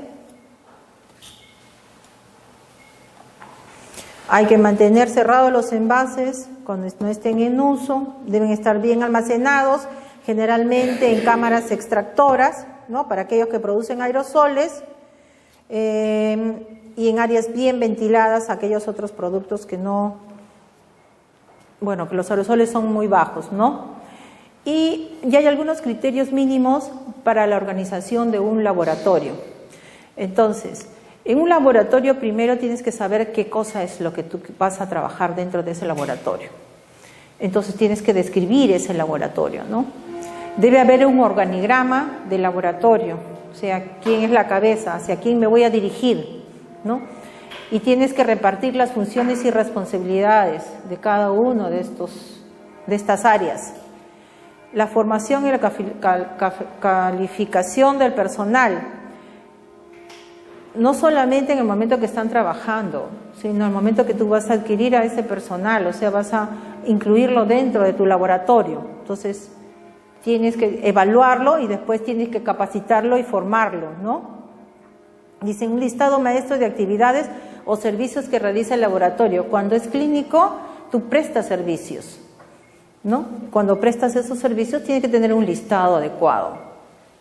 A: Hay que mantener cerrados los envases cuando no estén en uso, deben estar bien almacenados, generalmente en cámaras extractoras, ¿no? Para aquellos que producen aerosoles, y en áreas bien ventiladas, aquellos otros productos que no, bueno, que los aerosoles son muy bajos, ¿no? Y ya hay algunos criterios mínimos para la organización de un laboratorio. Entonces, en un laboratorio primero tienes que saber qué cosa es lo que tú vas a trabajar dentro de ese laboratorio. Entonces tienes que describir ese laboratorio, ¿no? Debe haber un organigrama del laboratorio, o sea, quién es la cabeza, hacia quién me voy a dirigir, ¿no? Y tienes que repartir las funciones y responsabilidades de cada uno de estas áreas. La formación y la calificación del personal, no solamente en el momento que están trabajando, sino en el momento que tú vas a adquirir a ese personal, o sea, vas a incluirlo dentro de tu laboratorio. Entonces, tienes que evaluarlo y después tienes que capacitarlo y formarlo, ¿no? Dice un listado maestro de actividades o servicios que realiza el laboratorio. Cuando es clínico, tú prestas servicios, ¿no? Cuando prestas esos servicios, tienes que tener un listado adecuado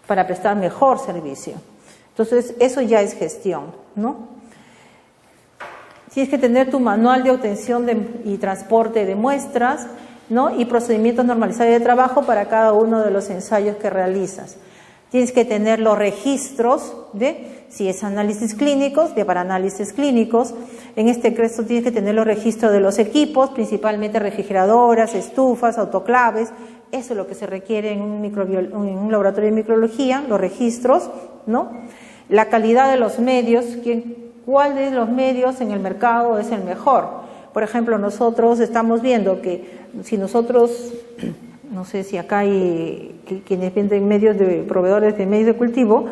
A: para prestar mejor servicio. Entonces, eso ya es gestión, ¿no? Tienes que tener tu manual de obtención y transporte de muestras, ¿no? Y procedimientos normalizados de trabajo para cada uno de los ensayos que realizas. Tienes que tener los registros de, si es análisis clínicos, de para análisis clínicos. En este caso tienes que tener los registros de los equipos, principalmente refrigeradoras, estufas, autoclaves. Eso es lo que se requiere en un laboratorio de microbiología, los registros, ¿no? La calidad de los medios, cuál de los medios en el mercado es el mejor. Por ejemplo, nosotros estamos viendo que si nosotros, no sé si acá hay quienes venden medios de proveedores de medios de cultivo,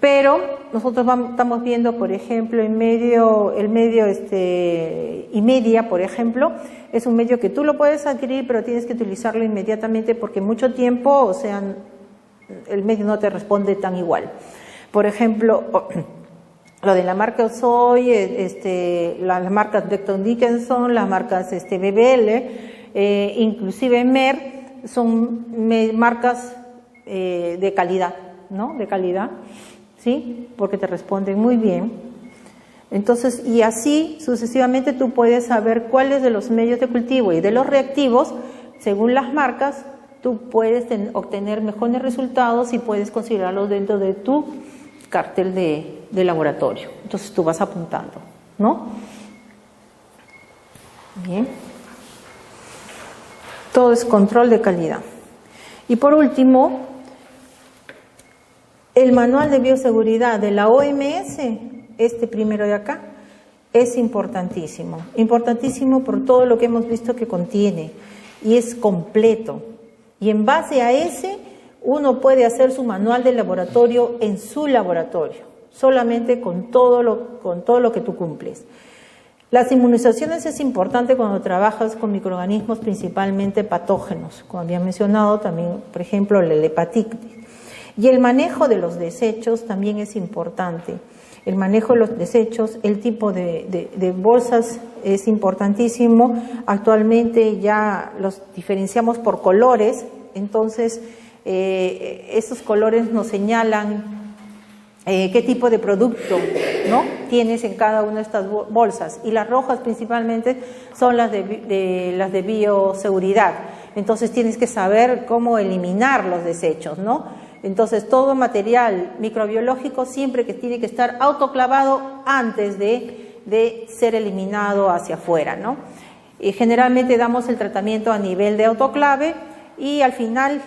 A: pero nosotros estamos viendo, por ejemplo, el medio Imedia, por ejemplo, es un medio que tú lo puedes adquirir, pero tienes que utilizarlo inmediatamente porque mucho tiempo, o sea, el medio no te responde tan igual. Por ejemplo, lo de la marca Soy, las marcas Becton Dickinson, las marcas BBL, inclusive Mer, son marcas de calidad, ¿no? De calidad, ¿sí? Porque te responden muy bien. Entonces, y así sucesivamente tú puedes saber cuáles de los medios de cultivo y de los reactivos, según las marcas, tú puedes obtener mejores resultados y puedes considerarlos dentro de tu cartel de laboratorio. Entonces tú vas apuntando, ¿no? Bien. Todo es control de calidad. Y por último, el manual de bioseguridad de la OMS, este primero de acá, es importantísimo. Importantísimo por todo lo que hemos visto que contiene y es completo. Y en base a ese, uno puede hacer su manual de laboratorio en su laboratorio, solamente con todo lo que tú cumples. Las inmunizaciones es importante cuando trabajas con microorganismos principalmente patógenos, como había mencionado también, por ejemplo, la hepatitis. Y el manejo de los desechos también es importante. El manejo de los desechos, el tipo de bolsas es importantísimo. Actualmente ya los diferenciamos por colores, entonces esos colores nos señalan qué tipo de producto, ¿no?, tienes en cada una de estas bolsas. Y las rojas principalmente son las de bioseguridad. Entonces tienes que saber cómo eliminar los desechos, ¿no? Entonces todo material microbiológico siempre que tiene que estar autoclavado antes de ser eliminado hacia afuera, ¿no? Y generalmente damos el tratamiento a nivel de autoclave y al final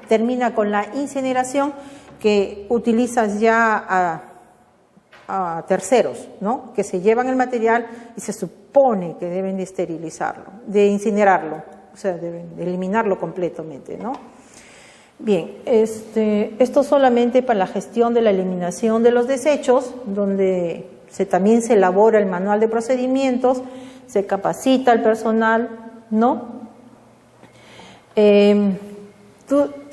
A: termina con la incineración, que utilizas ya a terceros, ¿no?, que se llevan el material y se supone que deben de esterilizarlo, de incinerarlo, o sea, deben de eliminarlo completamente, ¿no? Bien, esto solamente para la gestión de la eliminación de los desechos, donde también se elabora el manual de procedimientos, se capacita al personal, ¿no?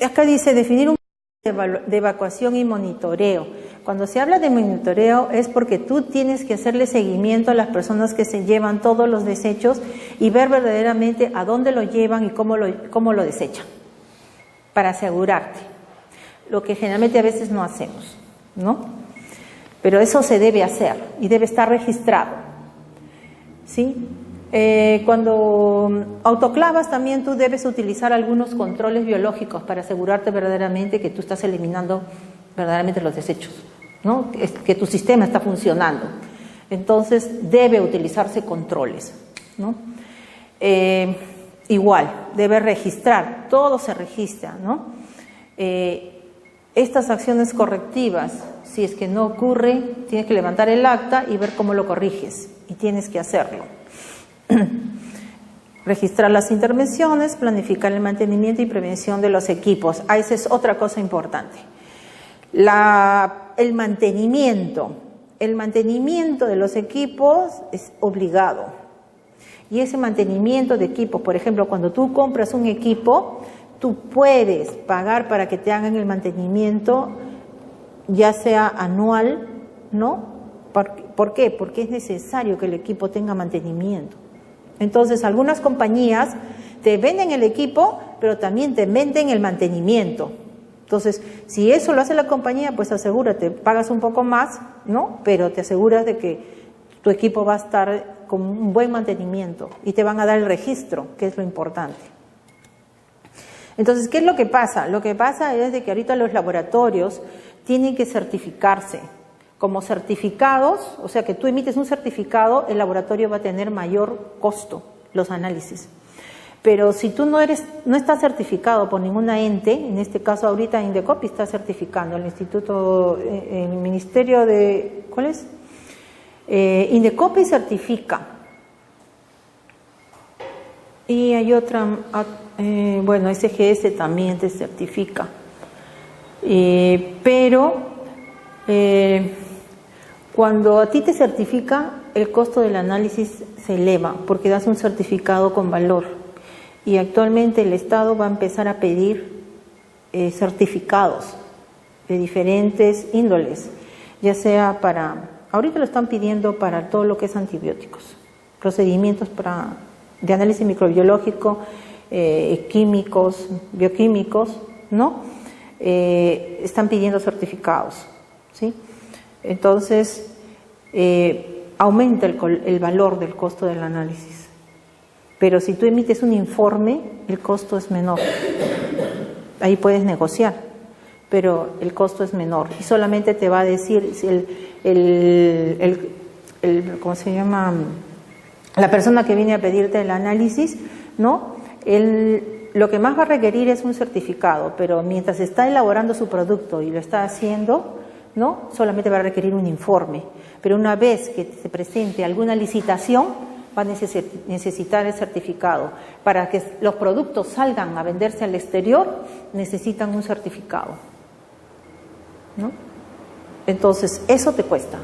A: Acá dice definir un de evacuación y monitoreo. Cuando se habla de monitoreo es porque tú tienes que hacerle seguimiento a las personas que se llevan todos los desechos y ver verdaderamente a dónde lo llevan y cómo lo desechan, para asegurarte, lo que generalmente a veces no hacemos, ¿no? Pero eso se debe hacer y debe estar registrado, ¿sí? Cuando autoclavas también tú debes utilizar algunos controles biológicos para asegurarte verdaderamente que tú estás eliminando verdaderamente los desechos, ¿no?, que tu sistema está funcionando. Entonces debe utilizarse controles, ¿no? Igual, debe registrar, todo se registra, ¿no? Estas acciones correctivas, si es que no ocurre, tienes que levantar el acta y ver cómo lo corriges, y tienes que hacerlo. Registrar las intervenciones, planificar el mantenimiento y prevención de los equipos. Esa es otra cosa importante. El mantenimiento de los equipos es obligado. Y ese mantenimiento de equipos, por ejemplo, cuando tú compras un equipo, tú puedes pagar para que te hagan el mantenimiento, ya sea anual, ¿no? ¿Por qué? Porque es necesario que el equipo tenga mantenimiento. Entonces, algunas compañías te venden el equipo, pero también te venden el mantenimiento. Entonces, si eso lo hace la compañía, pues asegúrate, pagas un poco más, ¿no? Pero te aseguras de que tu equipo va a estar con un buen mantenimiento y te van a dar el registro, que es lo importante. Entonces, ¿qué es lo que pasa? Lo que pasa es de que ahorita los laboratorios tienen que certificarse. Como certificados, o sea que tú emites un certificado, el laboratorio va a tener mayor costo, los análisis. Pero si tú no estás certificado por ninguna ente, en este caso ahorita Indecopi está certificando, el Ministerio de, ¿cuál es? Indecopi certifica. Y hay otra, bueno, SGS también te certifica. Pero cuando a ti te certifica, el costo del análisis se eleva porque das un certificado con valor. Y actualmente el Estado va a empezar a pedir certificados de diferentes índoles, ya sea ahorita lo están pidiendo para todo lo que es antibióticos, procedimientos de análisis microbiológico, químicos, bioquímicos, ¿no? Están pidiendo certificados, ¿sí? Entonces, aumenta el valor del costo del análisis. Pero si tú emites un informe, el costo es menor. Ahí puedes negociar, pero el costo es menor. Y solamente te va a decir si ¿cómo se llama? La persona que viene a pedirte el análisis, ¿no? Lo que más va a requerir es un certificado, pero mientras está elaborando su producto y lo está haciendo, ¿no? Solamente va a requerir un informe. Pero una vez que se presente alguna licitación, va a necesitar el certificado. Para que los productos salgan a venderse al exterior, necesitan un certificado, ¿no? Entonces, eso te cuesta.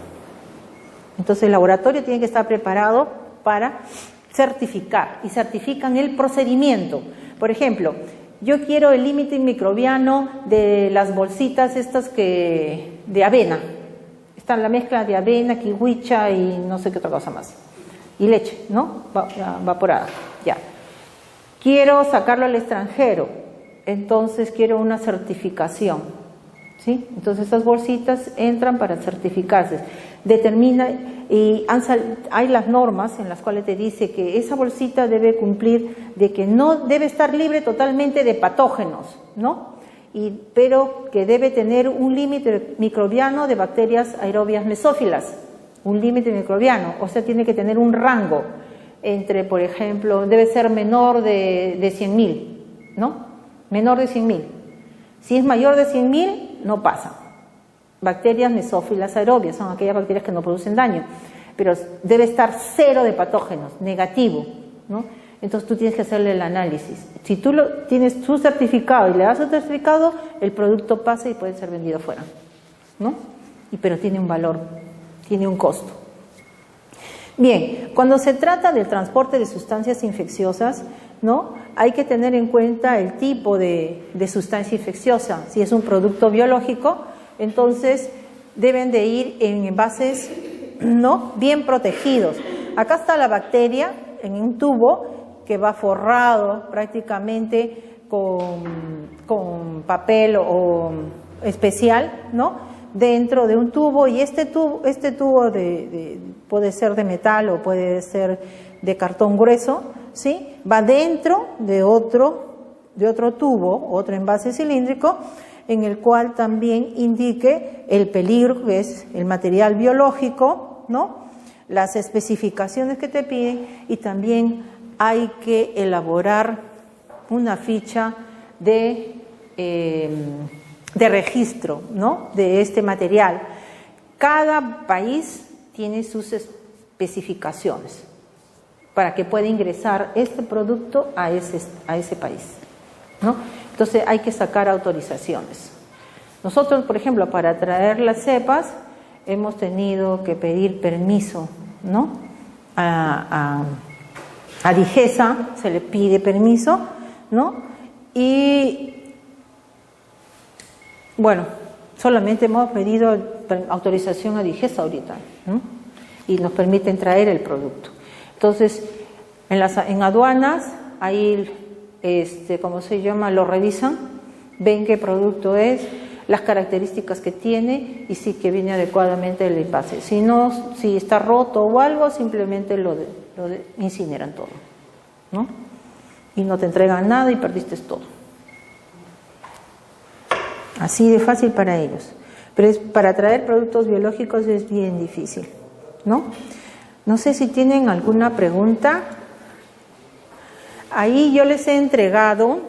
A: Entonces, el laboratorio tiene que estar preparado para certificar, y certifican el procedimiento. Por ejemplo, yo quiero el límite microbiano de las bolsitas estas de avena. Está la mezcla de avena, kiwicha y no sé qué otra cosa más. Y leche, ¿no? Evaporada, ya. Quiero sacarlo al extranjero, entonces quiero una certificación, ¿sí? Entonces esas bolsitas entran para certificarse. Determina, y hay las normas en las cuales te dice que esa bolsita debe cumplir de que no debe estar libre totalmente de patógenos, ¿no? Pero que debe tener un límite microbiano de bacterias aerobias mesófilas. Un límite microbiano, o sea, tiene que tener un rango entre, por ejemplo, debe ser menor de 100.000, ¿no? Menor de 100.000. Si es mayor de 100.000, no pasa. Bacterias mesófilas aerobias son aquellas bacterias que no producen daño, pero debe estar cero de patógenos, negativo, ¿no? Entonces tú tienes que hacerle el análisis. Si tú tienes tu certificado y le das el certificado, el producto pasa y puede ser vendido fuera, ¿no? Pero tiene un valor, tiene un costo. Bien, cuando se trata del transporte de sustancias infecciosas, ¿no? Hay que tener en cuenta el tipo de sustancia infecciosa. Si es un producto biológico, entonces deben de ir en envases, ¿no? Bien protegidos. Acá está la bacteria en un tubo que va forrado prácticamente con papel o especial, ¿no? Dentro de un tubo, y este tubo puede ser de metal o puede ser de cartón grueso, ¿sí? Va dentro de otro tubo, otro envase cilíndrico, en el cual también indique el peligro, que es el material biológico, ¿no? Las especificaciones que te piden, y también hay que elaborar una ficha de registro, ¿no? De este material. Cada país tiene sus especificaciones para que pueda ingresar este producto a ese país, ¿no? Entonces hay que sacar autorizaciones. Nosotros, por ejemplo, para traer las cepas hemos tenido que pedir permiso, ¿no? A DIGESA se le pide permiso, ¿no? Y bueno, solamente hemos pedido autorización a DIGESA ahorita, ¿no? Y nos permiten traer el producto. Entonces, en aduanas, ahí, ¿cómo se llama? Lo revisan, ven qué producto es, las características que tiene y si que viene adecuadamente el envase. Si no, si está roto o algo, simplemente lo incineran todo, ¿no? Y no te entregan nada y perdiste todo. Así de fácil para ellos. Pero para traer productos biológicos es bien difícil, ¿no? No sé si tienen alguna pregunta. Ahí yo les he entregado,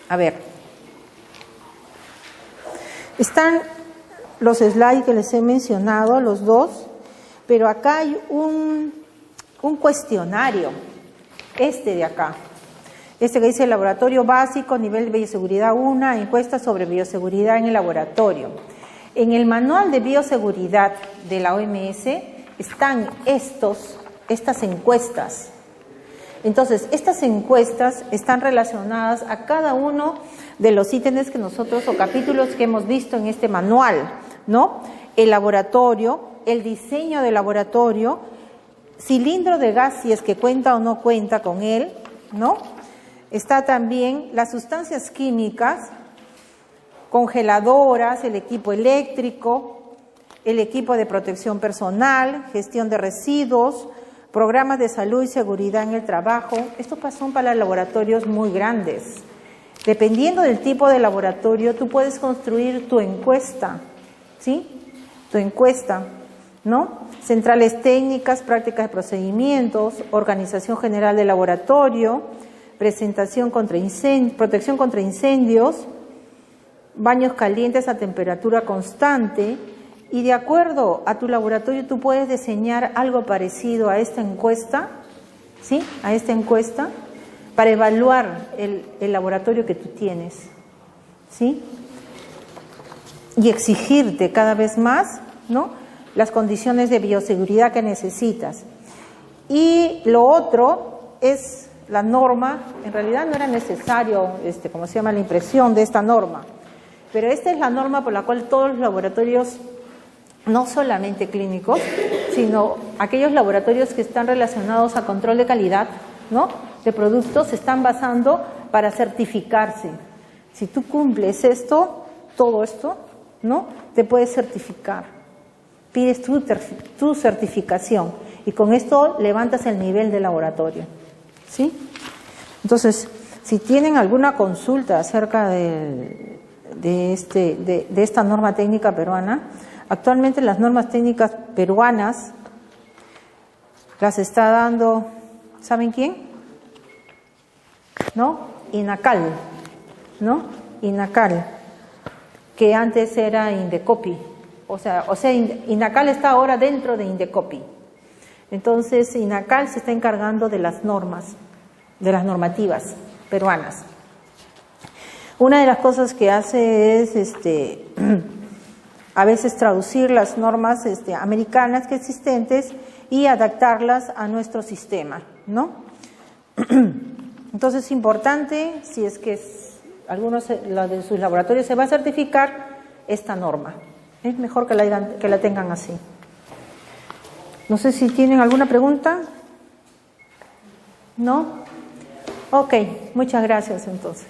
A: a ver, están los slides que les he mencionado, los dos, pero acá hay un cuestionario, de acá. Que dice laboratorio básico, nivel de bioseguridad 1, encuesta sobre bioseguridad en el laboratorio. En el manual de bioseguridad de la OMS están estas encuestas. Entonces, estas encuestas están relacionadas a cada uno de los ítems que nosotros, o capítulos que hemos visto en este manual, ¿no? El laboratorio, el diseño del laboratorio, cilindro de gas, si es que cuenta o no cuenta con él, ¿no? Está también las sustancias químicas, congeladoras, el equipo eléctrico, el equipo de protección personal, gestión de residuos, programas de salud y seguridad en el trabajo. Estos son para laboratorios muy grandes. Dependiendo del tipo de laboratorio, tú puedes construir tu encuesta, ¿sí? Tu encuesta, ¿no? Centrales técnicas, prácticas de procedimientos, organización general del laboratorio, protección contra incendios, baños calientes a temperatura constante, y de acuerdo a tu laboratorio tú puedes diseñar algo parecido a esta encuesta, ¿sí? A esta encuesta, para evaluar el laboratorio que tú tienes, ¿sí? Y exigirte cada vez más, ¿no?, las condiciones de bioseguridad que necesitas. Y lo otro es la norma. En realidad no era necesario, ¿cómo se llama?, la impresión de esta norma, pero esta es la norma por la cual todos los laboratorios, no solamente clínicos, sino aquellos laboratorios que están relacionados a control de calidad, ¿no?, de productos, se están basando para certificarse. Si tú cumples esto, todo esto, ¿no?, te puedes certificar. Pides tu certificación y con esto levantas el nivel de laboratorio, ¿sí? Entonces, si tienen alguna consulta acerca de esta norma técnica peruana, actualmente las normas técnicas peruanas las está dando, ¿saben quién? ¿No? INACAL, ¿no? INACAL, que antes era Indecopi. O sea, INACAL está ahora dentro de Indecopi. Entonces, INACAL se está encargando de las normas, de las normativas peruanas. Una de las cosas que hace es a veces traducir las normas americanas que existentes y adaptarlas a nuestro sistema, ¿no? Entonces es importante, si es que algunos de sus laboratorios se va a certificar, esta norma. Es mejor que la tengan así. No sé si tienen alguna pregunta. ¿No? Ok, muchas gracias entonces.